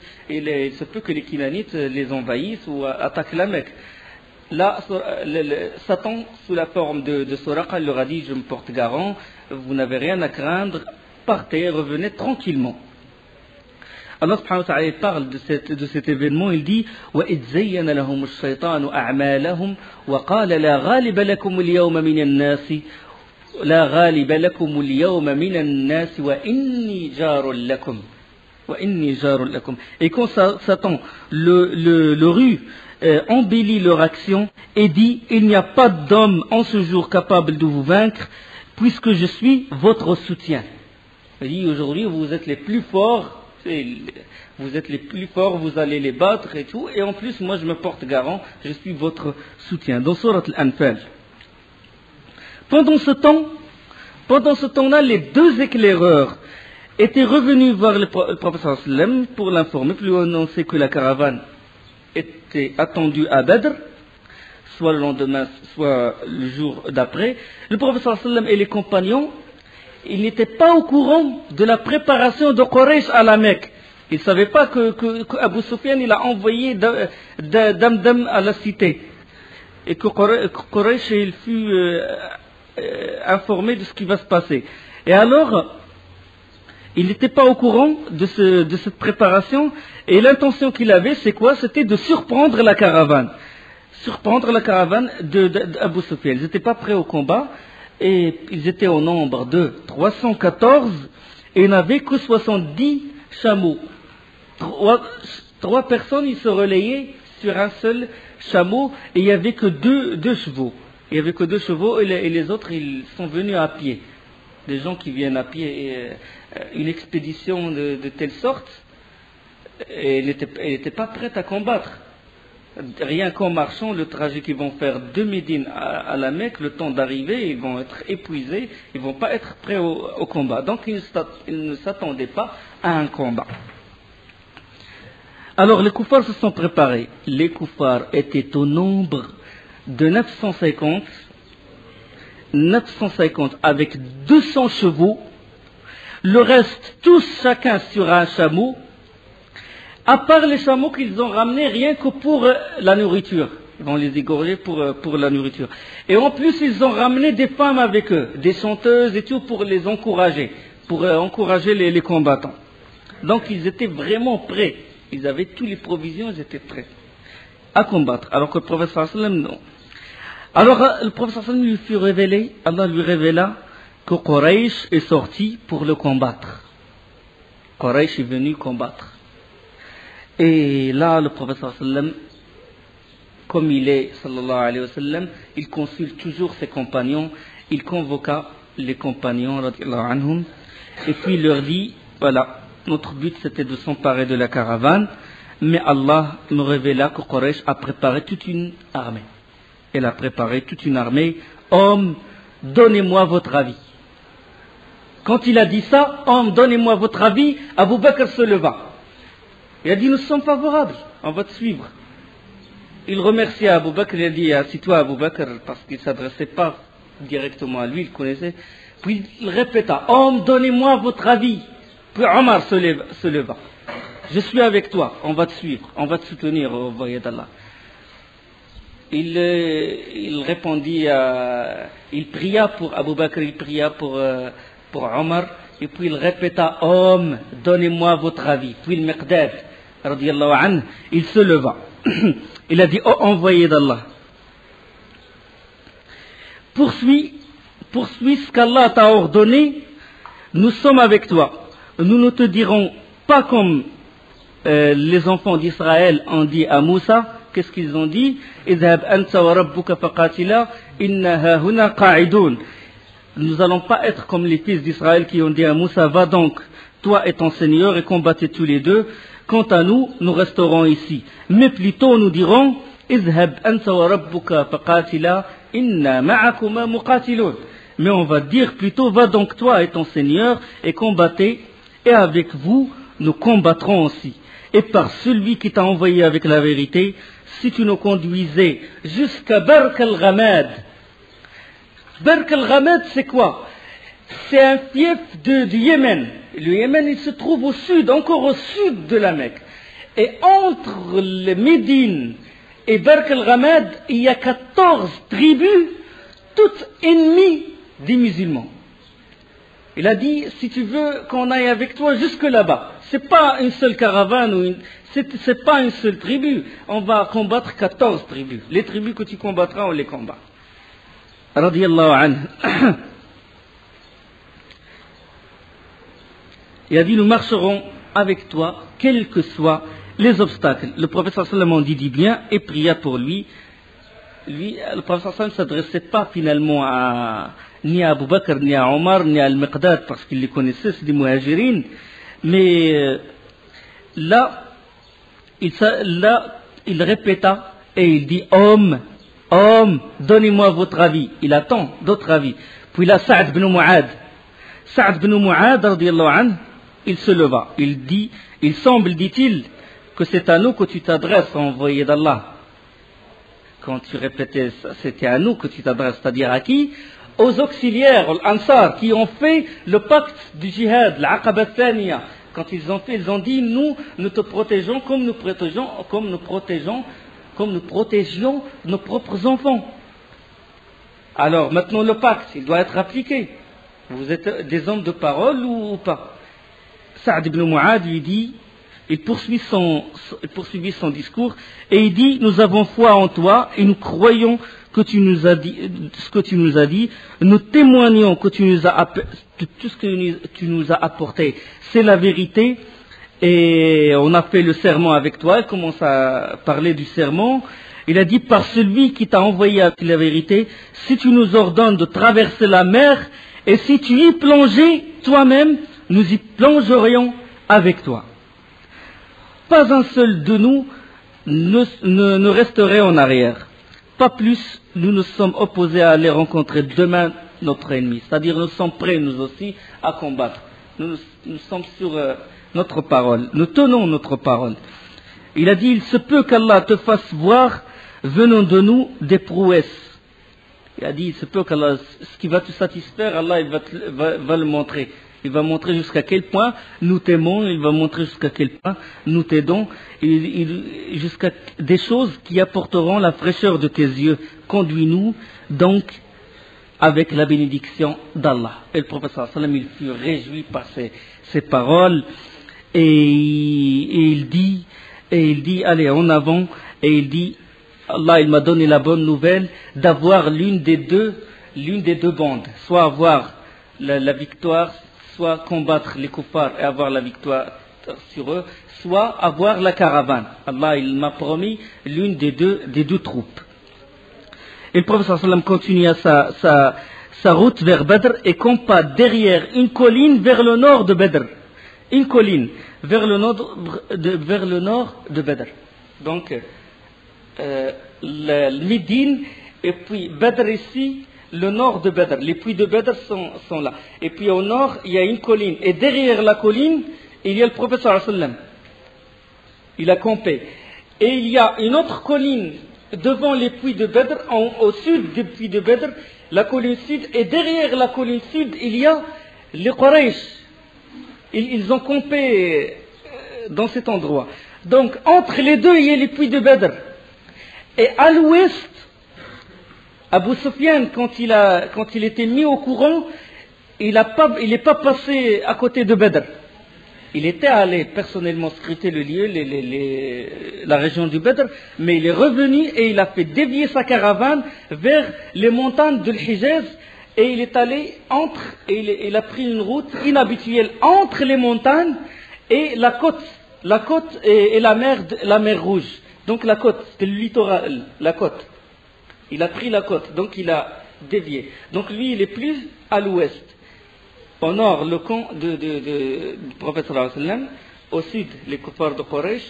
se peut que les Kinanites les envahissent ou attaquent la Mecque. Là, Satan, sous la forme de Suraqa, leur a dit, je me porte garant, vous n'avez rien à craindre, partez, revenez tranquillement. Allah subhanahu wa ta'ala parle de cet événement, il dit وَإِذْ زَيَّنَ لَهُمُ الشَّيْطَانُ أَعْمَالَهُمْ وَقَالَ لَا غَالِبَ لَكُمُ الْيَوْمَ مِنَ النَّاسِ وَإِنِّي جَارٌ لَكُمْ. Et quand Satan le rue embellit leur action et dit il n'y a pas d'homme en ce jour capable de vous vaincre puisque je suis votre soutien. Il dit aujourd'hui vous êtes les plus forts. Vous allez les battre et tout, et en plus, moi je me porte garant, je suis votre soutien. Dans Surat Al-Anfal. Pendant ce temps-là, les deux éclaireurs étaient revenus voir le prophète sallam pour l'informer, pour lui annoncer que la caravane était attendue à Badr, soit le lendemain, soit le jour d'après. Le prophète sallam et les compagnons, ils n'étaient pas au courant de la préparation de Quraysh à la Mecque. Ils ne savaient pas que Abu Sufyan il a envoyé Damdam à la cité. Et que Quraysh il fut informé de ce qui va se passer. Et alors, il n'était pas au courant de cette préparation. Et l'intention qu'il avait, c'est quoi? C'était de surprendre la caravane. Surprendre la caravane d'Abu Sufyan. Ils n'étaient pas prêts au combat. Et ils étaient au nombre de 314 et ils n'avaient que 70 chameaux. Trois personnes, ils se relayaient sur un seul chameau et il n'y avait que deux chevaux. Il n'y avait que 2 chevaux et les autres, ils sont venus à pied. Des gens qui viennent à pied, une expédition de telle sorte, et elle n'était pas prête à combattre. Rien qu'en marchant, le trajet qu'ils vont faire de Médine à la Mecque, le temps d'arriver, ils vont être épuisés, ils ne vont pas être prêts au combat. Donc ils ne s'attendaient pas à un combat. Alors les koufars se sont préparés. Les koufars étaient au nombre de 950 avec 200 chevaux, le reste tous chacun sur un chameau, à part les chameaux qu'ils ont ramenés rien que pour la nourriture. Ils vont les égorger pour la nourriture. Et en plus, ils ont ramené des femmes avec eux, des chanteuses et tout pour les encourager, pour encourager les combattants. Donc ils étaient vraiment prêts. Ils avaient toutes les provisions, ils étaient prêts à combattre. Alors que le prophète sallam, non. Alors le prophète sallam lui fut révélé, Allah lui révéla que Quraysh est sorti pour le combattre. Quraysh est venu combattre. Et là, le prophète sallam, comme il est, sallallahu alayhi wa sallam, il consulte toujours ses compagnons, il convoqua les compagnons, radiyallahu anhum, et puis il leur dit, voilà, notre but c'était de s'emparer de la caravane, mais Allah nous révéla que Quraysh a préparé toute une armée. Elle a préparé toute une armée. Hommes, donnez-moi votre avis. Quand il a dit ça, hommes, donnez-moi votre avis, Abu Bakr se leva. Il a dit, nous sommes favorables, on va te suivre. Il remercia Abu Bakr, il a dit, assis-toi Abu Bakr, parce qu'il ne s'adressait pas directement à lui, il connaissait. Puis il répéta, hommes, donnez-moi votre avis. Puis Omar se leva. Je suis avec toi, on va te suivre, on va te soutenir au voyage d'Allah. Il répondit, il pria pour Abu Bakr, il pria pour Omar, et puis il répéta, homme, donnez-moi votre avis. Puis le Miqdad, radiyallahu anhu, il se leva. Il a dit, oh envoyé d'Allah, poursuis ce qu'Allah t'a ordonné, nous sommes avec toi. Nous ne te dirons pas comme les enfants d'Israël ont dit à Moussa. Qu'est-ce qu'ils ont dit? Nous n'allons pas être comme les fils d'Israël qui ont dit à Moussa, va donc, toi et ton Seigneur, et combattez tous les deux. Quant à nous, nous resterons ici. Mais plutôt nous dirons, mais on va dire plutôt, va donc toi et ton Seigneur, et combattez, et avec vous, nous combattrons aussi. Et par celui qui t'a envoyé avec la vérité, si tu nous conduisais jusqu'à Bark al-Ghamad. Bark al-Ghamad, c'est quoi? C'est un fief du Yémen. Le Yémen, il se trouve au sud, encore au sud de la Mecque. Et entre le Médine et Bark al-Ghamad, il y a 14 tribus, toutes ennemies des musulmans. Il a dit, si tu veux qu'on aille avec toi jusque là-bas, c'est pas une seule caravane, c'est pas une seule tribu, on va combattre 14 tribus. Les tribus que tu combattras, on les combat. Radiyallahu anhu. Il a dit, nous marcherons avec toi, quels que soient les obstacles. Le prophète sallallahu alayhi wa sallam dit bien et pria pour lui. Le prophète sallallahu alayhi wa sallam ne s'adressait pas finalement ni à Abu Bakr, ni à Omar, ni à Al-Miqdad, parce qu'il les connaissait, c'est des muhajirines. Mais là, il répéta et il dit, homme, donnez-moi votre avis. Il attend d'autres avis. Puis là, Sa'd bin Mu'ad, radiyallahu anhu, il se leva. Il dit, il semble, dit-il, que c'est à nous que tu t'adresses, envoyé d'Allah. Quand tu répétais, c'était à nous que tu t'adresses, c'est-à-dire à qui? Aux auxiliaires, aux Ansar, qui ont fait le pacte du djihad, l'Aqaba Thaniya. Quand ils ont dit, nous te protégeons comme nous protégions nos propres enfants. Alors, maintenant le pacte, il doit être appliqué. Vous êtes des hommes de parole ou pas? Sa'd ibn Mu'ad lui dit, il poursuivit son discours, et il dit, nous avons foi en toi, et nous croyons que tu nous as dit, ce que tu nous as dit, nous témoignons que tout ce que tu nous as apporté, c'est la vérité, et on a fait le serment avec toi. Il commence à parler du serment. Il a dit, par celui qui t'a envoyé avec la vérité, si tu nous ordonnes de traverser la mer, et si tu y plongeais toi-même, nous y plongerions avec toi. Pas un seul de nous ne resterait en arrière. Pas plus, nous nous sommes opposés à aller rencontrer demain notre ennemi. C'est-à-dire, nous sommes prêts, nous aussi, à combattre. Nous sommes sur notre parole. Nous tenons notre parole. Il a dit, il se peut qu'Allah te fasse voir, venant de nous, des prouesses. Il a dit, il se peut qu'Allah, ce qui va te satisfaire, Allah il va le montrer. Il va montrer jusqu'à quel point nous t'aimons, il va montrer jusqu'à quel point nous t'aidons, jusqu'à des choses qui apporteront la fraîcheur de tes yeux. Conduis-nous donc avec la bénédiction d'Allah. Et le prophète sallallahu alayhi wa sallam, il fut réjoui par ces paroles, et il dit, allez, en avant, et il dit, Allah, il m'a donné la bonne nouvelle d'avoir l'une des deux bandes, soit avoir la victoire, soit combattre les kuffars et avoir la victoire sur eux, soit avoir la caravane. Allah, il m'a promis l'une des deux troupes. Et le prophète sallallahu alayhi wa sallam continua sa route vers Badr et campa derrière une colline vers le nord de Badr. Une colline vers le nord de Badr. Donc, le Médine et puis Badr ici, le nord de Badr. Les puits de Badr sont là. Et puis au nord, il y a une colline. Et derrière la colline, il y a le prophète sallallahu alayhi wa sallam. Il a campé. Et il y a une autre colline devant les puits de Badr, au sud des puits de Badr, la colline sud. Et derrière la colline sud, il y a les Quraysh. Ils ont campé dans cet endroit. Donc entre les deux, il y a les puits de Badr. Et à l'ouest, Abu Sufyan, quand il était mis au courant, il n'est pas passé à côté de Badr. Il était allé personnellement scruter le lieu, la région du Badr, mais il est revenu et il a fait dévier sa caravane vers les montagnes de l'Hijaz, et il est allé il a pris une route inhabituelle entre les montagnes et la côte et la mer Rouge. Donc la côte, c'était le littoral, la côte. Il a pris la côte, donc il a dévié. Donc lui, il est plus à l'ouest. Au nord, le camp du prophète sallallahu alayhi wa sallam. Au sud, les kuffars de Quraysh.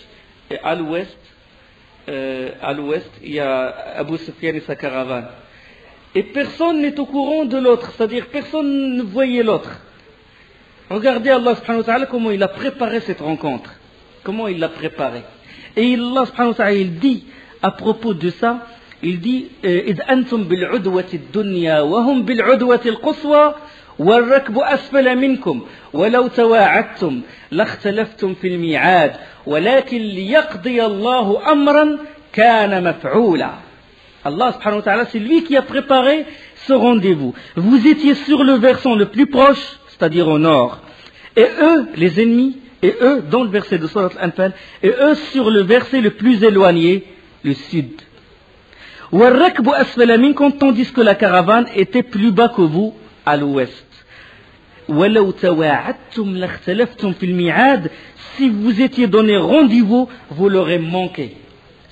Et à l'ouest, il y a Abu Sufyan et sa caravane. Et personne n'est au courant de l'autre, c'est-à-dire personne ne voyait l'autre. Regardez Allah subhanahu wa ta'ala comment il a préparé cette rencontre. Comment il l'a préparée. Et Allah subhanahu wa ta'ala, il dit à propos de ça, il dit إذ أنتم بالعدوة الدنيا وهم بالعدوة القصوى والركب أسفل منكم ولو تواعدتم لاختلفتم في الميعاد ولكن ليقضي الله أمرا كان مفعولا. Allah subhanahu wa ta'ala, c'est lui qui a préparé ce rendez-vous. Vous étiez sur le versant le plus proche, c'est-à-dire au nord, et eux, les ennemis, et eux, dans le verset de Surat Al-Anfal, et eux sur le verset le plus éloigné, le sud. Tandis que la caravane était plus bas que vous, à l'ouest. Si vous étiez donné rendez-vous, vous l'aurez manqué.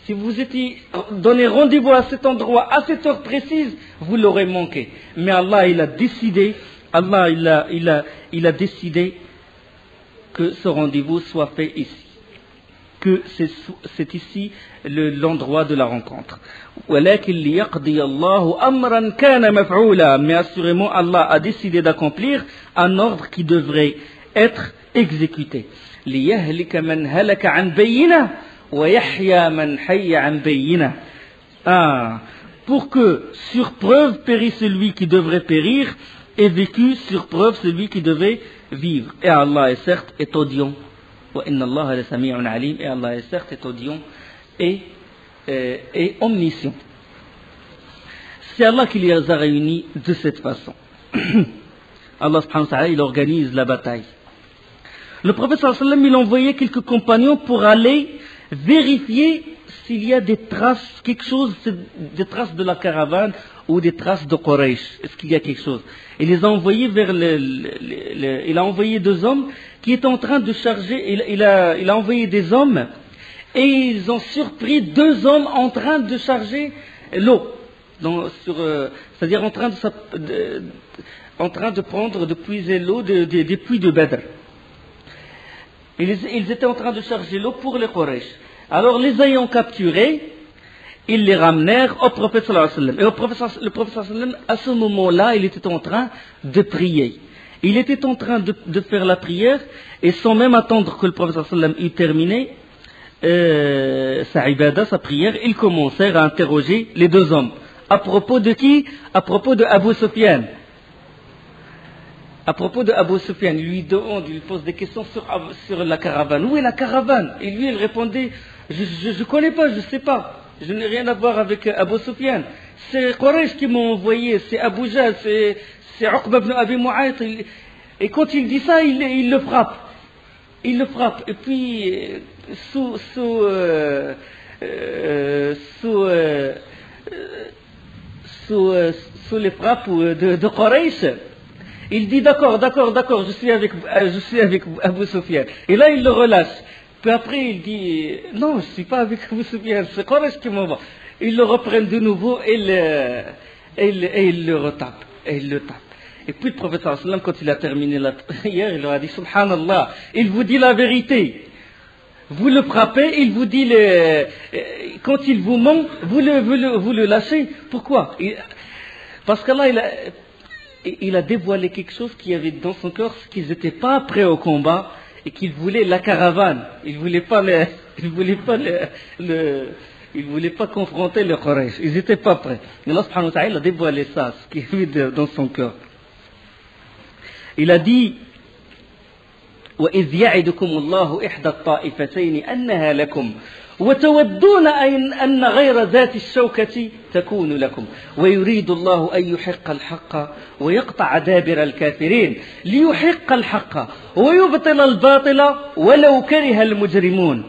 Si vous étiez donné rendez-vous à cet endroit, à cette heure précise, vous l'aurez manqué. Mais Allah, il a décidé, il a décidé que ce rendez-vous soit fait ici. Que c'est ici l'endroit de la rencontre. Mais assurément, Allah a décidé d'accomplir un ordre qui devrait être exécuté. Pour que sur preuve périsse celui qui devrait périr et vécu sur preuve celui qui devait vivre. Et Allah est certes est audient. Et Allah est certes est audient et omniscient. C'est Allah qui les a réunis de cette façon. Allah subhanahu wa ta'ala, il organise la bataille. Le prophète sallallahu alayhi wa sallam, il envoyait quelques compagnons pour aller vérifier s'il y a des traces, quelque chose, des traces de la caravane ou des traces de Quraysh. Est-ce qu'il y a quelque chose? Il les a envoyés il a envoyé 2 hommes qui étaient en train de charger, il a envoyé des hommes et ils ont surpris 2 hommes en train de charger l'eau. C'est-à-dire en train de prendre, de puiser l'eau des puits de Badr. Ils étaient en train de charger l'eau pour les Quraysh. Alors les ayant capturés, ils les ramenèrent au prophète sallallahu alayhi wa sallam. Et le prophète sallallahu alayhi wa sallam, à ce moment-là, il était en train de prier. Il était en train de faire la prière, et sans même attendre que le prophète sallallahu alayhi wa sallam eût terminé sa ibada, sa prière, ils commencèrent à interroger les deux hommes. À propos de qui? À propos de Abu Sufyan. À propos de Abu Sufyan, il lui pose des questions sur la caravane. Où est la caravane? Et lui, il répondait, je connais pas, je sais pas. Je n'ai rien à voir avec Abu Sufyan. C'est Quraysh qui m'ont envoyé, c'est Abu Jahl, c'est Uqba ibn Abi Mu'ayt. Et quand il dit ça, il le frappe. Il le frappe. Et puis, sous les frappes de Quraysh, il dit d'accord, je suis avec Abu Sufyan. Et là, il le relâche. Puis après, il dit non, je ne suis pas avec Abu Sufyan, c'est Quraysh qui m'envoie. Ils le reprennent de nouveau et il le retape. Et il le tape. Et puis le prophète sallallahu alayhi wa sallam, quand il a terminé la prière, il leur a dit subhanallah, il vous dit la vérité. Vous le frappez, il vous dit quand il vous ment, vous le lâchez. Pourquoi? Parce qu'Allah, il a dévoilé quelque chose qui avait dans son cœur, c'est qu'ils n'étaient pas prêts au combat et qu'ils voulaient la caravane. Ils voulaient pas confronter le Quraysh. Ils n'étaient pas prêts. Et Allah subhanahu wa ta'ala a dévoilé ça, ce qui est dans son cœur. Il a dit وَإِذْ يَعِدُكُمُ اللَّهُ إِحْدَى الطَّائِفَتَيْنِ أَنَّهَا لَكُمْ وتودون أن غير ذات الشوكة تكون لكم ويريد الله أن يحق الحق ويقطع دابر الكافرين ليحق الحق ويبطل الباطل ولو كره المجرمون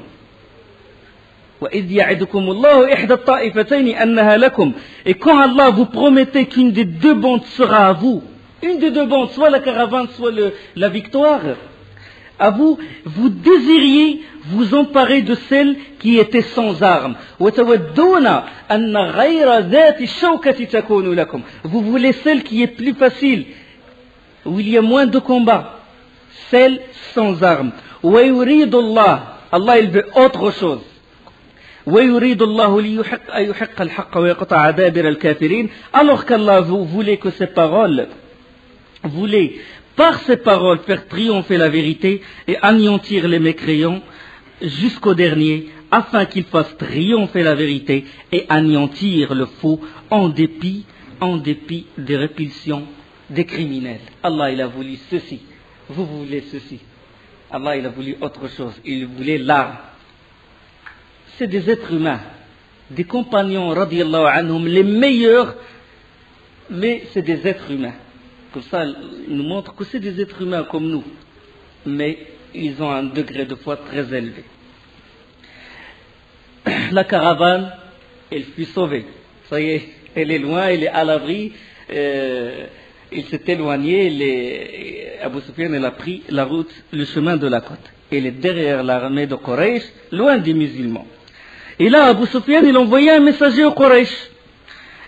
وإذ يعدكم الله إحدى الطائفتين أنها لكم. Et quand Allah vous promettait qu'une des deux bandes sera à vous, une des deux bandes, soit la caravane, soit la victoire, à vous, vous désiriez vous emparer de celle qui était sans armes. Vous voulez celle qui est plus facile, où il y a moins de combats, celle sans armes. Allah, il veut autre chose. Alors qu'Allah voulait que ces paroles, par ces paroles, faire triompher la vérité et anéantir les mécréants jusqu'au dernier, afin qu'ils fassent triompher la vérité et anéantir le faux en dépit des répulsions des criminels. Allah, il a voulu ceci. Vous voulez ceci. Allah, il a voulu autre chose. Il voulait l'arme. C'est des êtres humains, des compagnons, radiyallahu anhum, les meilleurs, mais c'est des êtres humains. Comme ça, il nous montre que c'est des êtres humains comme nous, mais ils ont un degré de foi très élevé. La caravane, elle fut sauvée. Ça y est, elle est loin, elle est à l'abri. Il s'est éloigné. Abu Sufyan, elle a pris la route, le chemin de la côte. Elle est derrière l'armée de Quraysh, loin des musulmans. Et là, Abu Sufyan, il envoyait un messager aux Quraysh.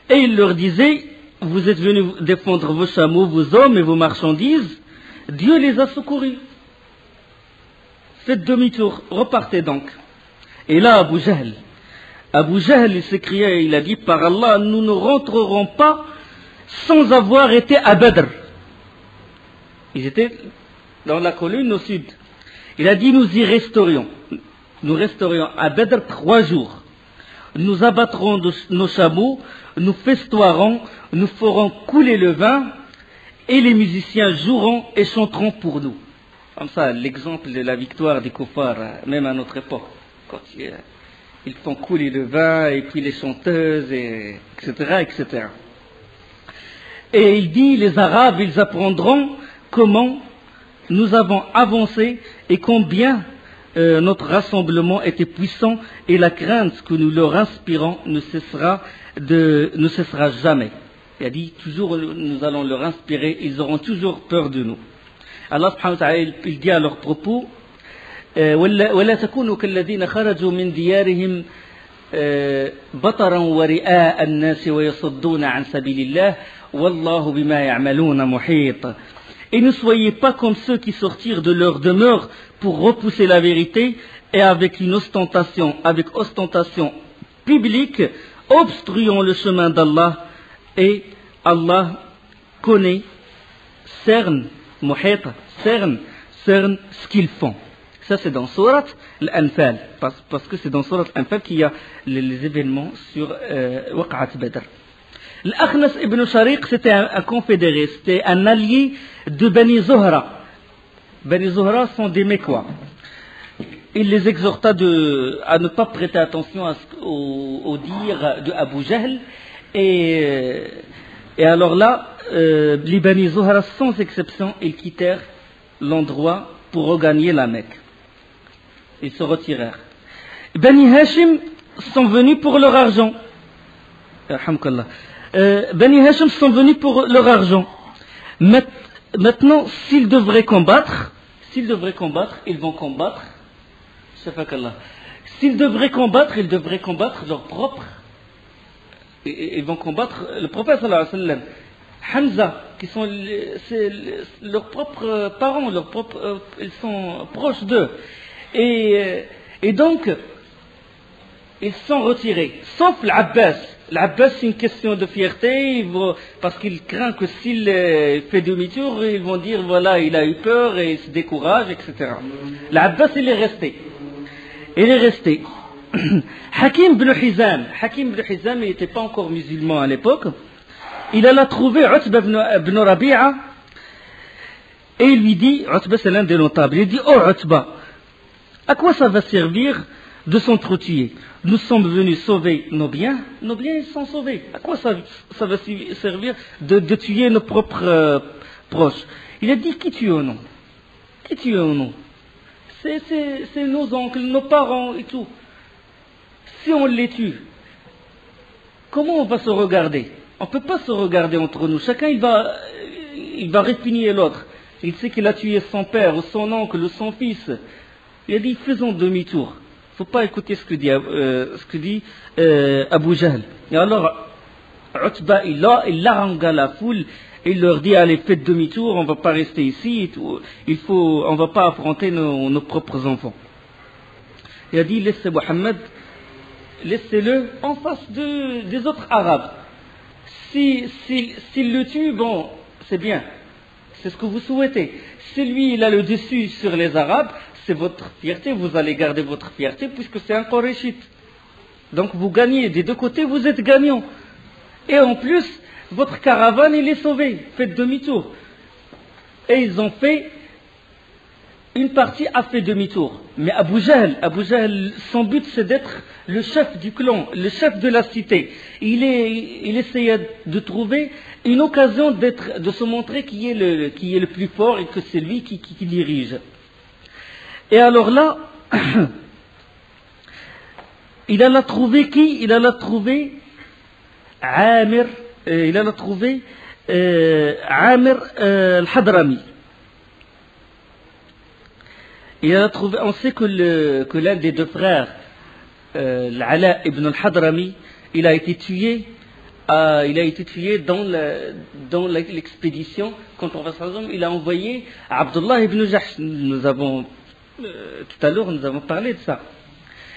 Et il leur disait, vous êtes venus défendre vos chameaux, vos hommes et vos marchandises. Dieu les a secourus. Faites demi-tour, repartez donc. Et là, Abu Jahl, il s'écria, il a dit, par Allah, nous ne rentrerons pas sans avoir été à Badr. Ils étaient dans la colline au sud. Il a dit, nous y resterions. Nous resterions à Badr 3 jours. Nous abattrons nos chameaux, nous festoierons, nous ferons couler le vin, et les musiciens joueront et chanteront pour nous. Comme ça, l'exemple de la victoire des kuffars, même à notre époque, quand ils font couler le vin, et puis les chanteuses, etc. Et il dit, les Arabes, ils apprendront comment nous avons avancé et combien notre rassemblement était puissant, et la crainte que nous leur inspirons ne cessera jamais. Il a dit, toujours nous allons leur inspirer, ils auront toujours peur de nous. Allah subhanahu wa ta'ala, il dit à leur propos, ولا تكونوا كالذين خرجوا من ديارهم بطرا ورئاء الناس ويصدون عن سبيل الله والله بما يعملون محيط. Et ne soyez pas comme ceux qui sortirent de leur demeure pour repousser la vérité et avec ostentation publique, obstruant le chemin d'Allah. Et Allah connaît, cerne ce qu'ils font. Ça c'est dans Surat Al-Anfal, parce que c'est dans Surat Al-Anfal qu'il y a les événements sur Waqa'at Badr. L'Akhnas ibn Shariq, c'était un confédéré, c'était un allié de Bani Zuhra. Bani Zuhra sont des Mécois. Il les exhorta à ne pas prêter attention au dire de Abu Jahl. Et alors là, les Bani Zuhra, sans exception, ils quittèrent l'endroit pour regagner la Mecque. Ils se retirèrent. Bani Hashim sont venus pour leur argent. Bani Hashim sont venus pour leur argent. Maintenant, s'ils devraient combattre, ils vont combattre. S'ils devraient combattre, ils devraient combattre leur propre. Ils vont combattre le prophète sallallahu alayhi wa sallam, Hamza, qui sont leurs propres parents, ils sont proches d'eux. Et donc, ils sont retirés, sauf l'Abbas. L'Abbas, c'est une question de fierté, parce qu'il craint que s'il fait demi-tour, ils vont dire, voilà, il a eu peur et il se décourage, etc. L'Abbas, il est resté. Hakim ibn Hizam, il n'était pas encore musulman à l'époque. Il alla trouver Utba ibn Rabi'a et il lui dit, Utba c'est l'un des notables, il dit, oh Utba, à quoi ça va servir de s'entretuer? Nous sommes venus sauver nos biens ils sont sauvés. À quoi ça va servir de tuer nos propres proches? Il a dit, qui tue au nom? C'est nos oncles, nos parents et tout. Si on les tue, comment on va se regarder? On ne peut pas se regarder entre nous. Chacun, il va répugner l'autre. Il sait qu'il a tué son père, ou son oncle, ou son fils. Il a dit, faisons demi-tour. Il ne faut pas écouter ce que dit Abu Jahl. Et alors, Utba, il harangua la foule, et il leur dit, allez, faites demi-tour, on ne va pas rester ici, on ne va pas affronter nos propres enfants. Il a dit, laissez Mohammed, laissez-le en face des autres Arabes. S'il le tue, bon, c'est bien. C'est ce que vous souhaitez. Si lui, il a le dessus sur les Arabes, c'est votre fierté, vous allez garder votre fierté puisque c'est un Qurayshite. Donc vous gagnez, des deux côtés, vous êtes gagnants. Et en plus, votre caravane, il est sauvé. Faites demi-tour. Et ils ont fait... Une partie a fait demi-tour. Mais Abu Jahl, son but c'est d'être le chef du clan, le chef de la cité. Il essayait de trouver une occasion de se montrer qui est le plus fort et que c'est lui qui dirige. Et alors là, il alla trouver qui? Il alla trouver Amir al-Hadrami. On sait que l'un des deux frères, l'Ala ibn al-Hadrami, il a été tué dans l'expédition contre le prophète. Il a envoyé Abdullah ibn Jahsh. Tout à l'heure, nous avons parlé de ça.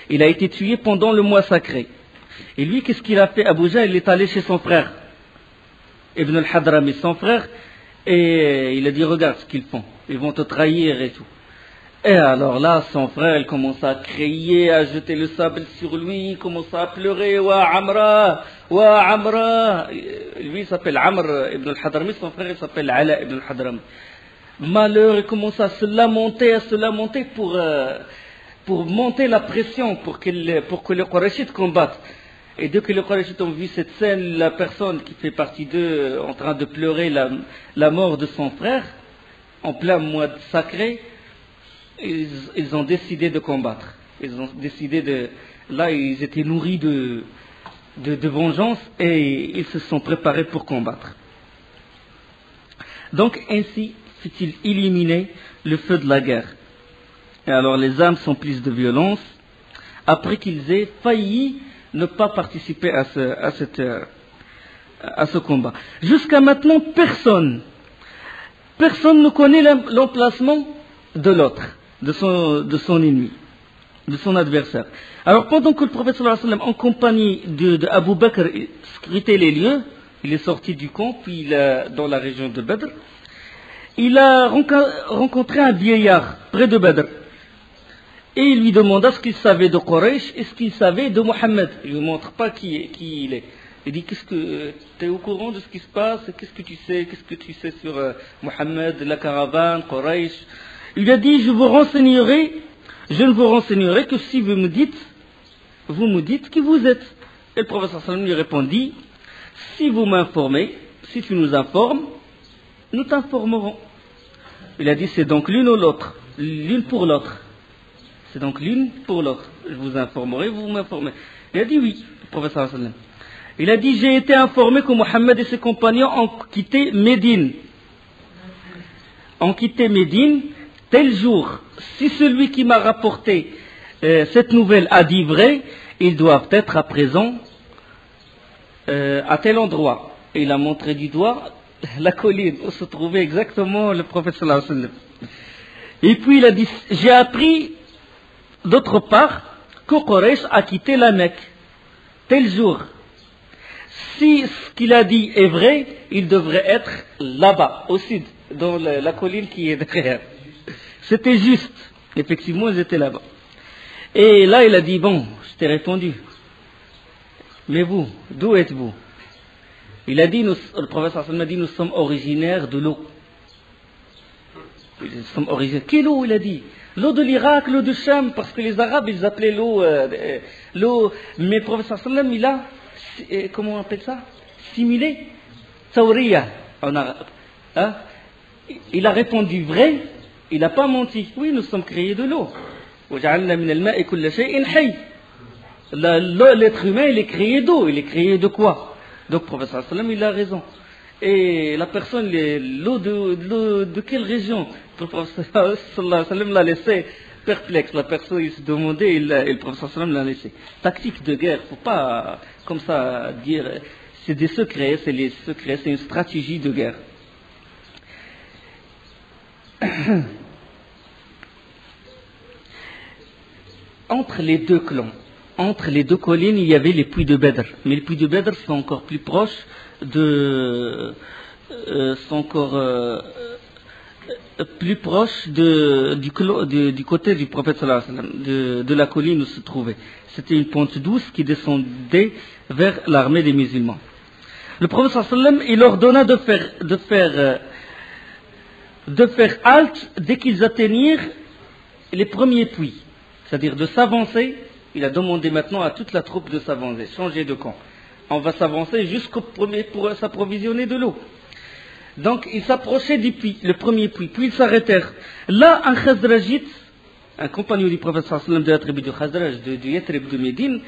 Il a été tué pendant le mois sacré. Et lui, qu'est-ce qu'il a fait? Abu Jahl, il est allé chez son frère, Ibn al-Hadrami, son frère, et il a dit, regarde ce qu'ils font. Ils vont te trahir et tout. Et alors là, son frère, il commence à crier, à jeter le sable sur lui, il commence à pleurer, wa Amra. Lui, il s'appelle Amr ibn al-Hadrami, son frère, il s'appelle Ala ibn al-Hadrami. Malheur, il commence à se lamenter pour monter la pression, pour que les Qurayshites combattent. Et dès que les Qurayshites ont vu cette scène, la personne qui fait partie d'eux en train de pleurer la mort de son frère, en plein mois sacré, ils ont décidé de combattre. Là, ils étaient nourris de vengeance et ils se sont préparés pour combattre. Donc, ainsi fut-il éliminé le feu de la guerre. Et alors, les âmes sont prises de violence après qu'ils aient failli ne pas participer à ce combat. Jusqu'à maintenant, personne personne ne connaît l'emplacement de l'autre, de son ennemi, de son adversaire. Alors pendant que le prophète sallallahu alayhi wa sallam, en compagnie de Abu Bakr, scrutait les lieux, il est sorti du camp, puis dans la région de Badr, il a rencontré un vieillard près de Badr. Et il lui demanda ce qu'il savait de Quraysh et ce qu'il savait de Mohammed. Il ne lui montre pas qui il est. Il dit, tu es au courant de ce qui se passe? Qu'est-ce que tu sais sur Mohammed, la caravane, Quraysh? Il lui a dit, je ne vous renseignerai que si vous me dites qui vous êtes. Et le prophète sallallahu alayhi wa sallam lui répondit, si vous m'informez, si tu nous informes, nous t'informerons. Il a dit, c'est donc l'une ou l'autre, l'une pour l'autre. C'est donc l'une pour l'autre. Je vous informerai, vous m'informez. Il a dit oui, le prophète sallallahu alayhi wa sallam. Il a dit, j'ai été informé que Mohammed et ses compagnons ont quitté Médine. Tel jour. Si celui qui m'a rapporté cette nouvelle a dit vrai, ils doivent être à présent à tel endroit. Et il a montré du doigt la colline où se trouvait exactement le prophète sallallahu alayhi wa sallam. Et puis il a dit, j'ai appris d'autre part que Quraysh a quitté la Mecque tel jour. Si ce qu'il a dit est vrai, il devrait être là-bas, au sud, dans la colline qui est derrière. C'était juste. Effectivement, ils étaient là-bas. Et là, il a dit, bon, je t'ai répondu. Mais vous, d'où êtes-vous? Il a dit, le prophète sallallahu alayhi wa sallam a dit, nous sommes originaires de l'eau. Nous sommes originaires. Quelle eau, il a dit? L'eau de l'Irak, l'eau de Cham, parce que les Arabes, ils appelaient l'eau, mais le prophète sallallahu alayhi wa sallam, il a, comment on appelle ça? Simulé. Tawriya, en arabe. Hein? Il a répondu vrai, il n'a pas menti. Oui, nous sommes créés de l'eau. L'être humain, il est créé d'eau. Il est créé de quoi? Donc, le prophète sallallahu alayhi wa sallam, il a raison. Et la personne, l'eau de quelle région? Le prophète sallallahu alayhi wa sallam l'a laissé perplexe. La personne, il se demandait et le prophète sallallahu alayhi wa sallam l'a laissé. Tactique de guerre, il ne faut pas comme ça dire. C'est des secrets, c'est une stratégie de guerre. Entre les deux clans, entre les deux collines, il y avait les puits de Badr. Mais les puits de Badr sont encore plus proches du côté du prophète sallallahu alayhi wa sallam, de la colline où se trouvait. C'était une pente douce qui descendait vers l'armée des musulmans. Le prophète sallallahu alayhi wa sallam, il ordonna de faire halte dès qu'ils atteignirent les premiers puits. C'est-à-dire de s'avancer. Il a demandé maintenant à toute la troupe de s'avancer, changer de camp. On va s'avancer jusqu'au premier pour s'approvisionner de l'eau. Donc ils s'approchaient du puits, le premier puits, puis ils s'arrêtèrent. Là, un Khazrajite, un compagnon du prophète sallallahu alayhi wa sallam de la tribu du Khazraj, du Yatrib de Médine,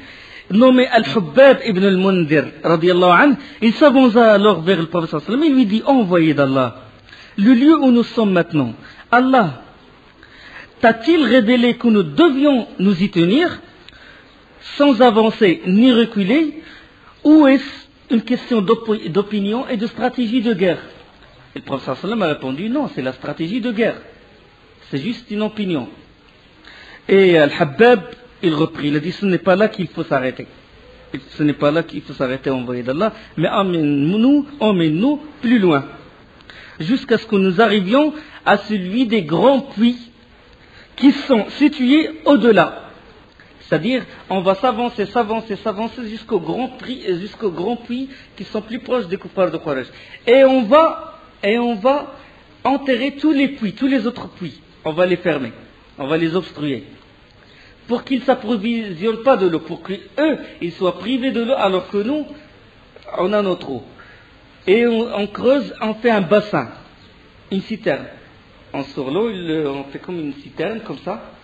nommé Al-Hubbab ibn al-Mundir, radiyallahu anhu, il s'avança alors vers le prophète sallallahu alayhi wa sallam et lui dit, envoyé d'Allah, le lieu où nous sommes maintenant, Allah t'a-t-il révélé que nous devions nous y tenir sans avancer ni reculer, ou est-ce une question d'opinion et de stratégie de guerre? Et le prophète sallallahu alayhi wa sallam a répondu, non, c'est la stratégie de guerre. C'est juste une opinion. Et Al-Habbab, il reprit, il a dit, ce n'est pas là qu'il faut s'arrêter. Ce n'est pas là qu'il faut s'arrêter, envoyé d'Allah, mais emmène-nous plus loin. Jusqu'à ce que nous arrivions à celui des grands puits qui sont situés au-delà. C'est-à-dire, on va s'avancer jusqu'au grand puits qui sont plus proches des kuffars de Quraysh. Et on va enterrer tous les puits, tous les autres puits. On va les fermer, on va les obstruer. Pour qu'ils ne s'approvisionnent pas de l'eau, pour qu'eux, ils soient privés de l'eau, alors que nous, on a notre eau. Et on creuse, on fait un bassin, une citerne. On sort l'eau, on fait comme une citerne, comme ça.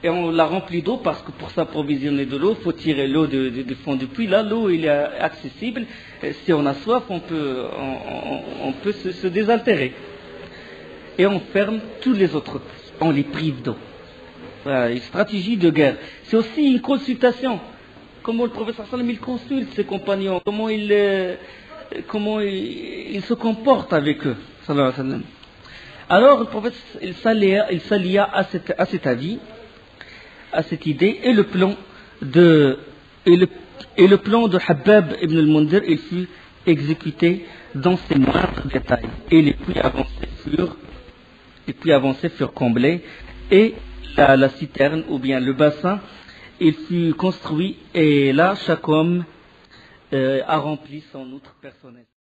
Et on la remplit d'eau parce que pour s'approvisionner de l'eau, il faut tirer l'eau du fond du puits. Là, l'eau il est accessible. Et si on a soif, on peut se désaltérer. Et on ferme tous les autres puits. On les prive d'eau. Voilà, une stratégie de guerre. C'est aussi une consultation. Comment le prophète sallallahu alayhi wa sallam, il consulte ses compagnons. Comment il se comporte avec eux. Sallallahu alayhi wa sallam. Alors le prophète il s'allia à cet avis, à cette idée, et le plan de Habbab ibn al-Mundhir, il fut exécuté dans ses moindres détails. Et les puits avancés furent comblés, et la citerne ou bien le bassin, il fut construit, et là chaque homme a rempli son outre personnel.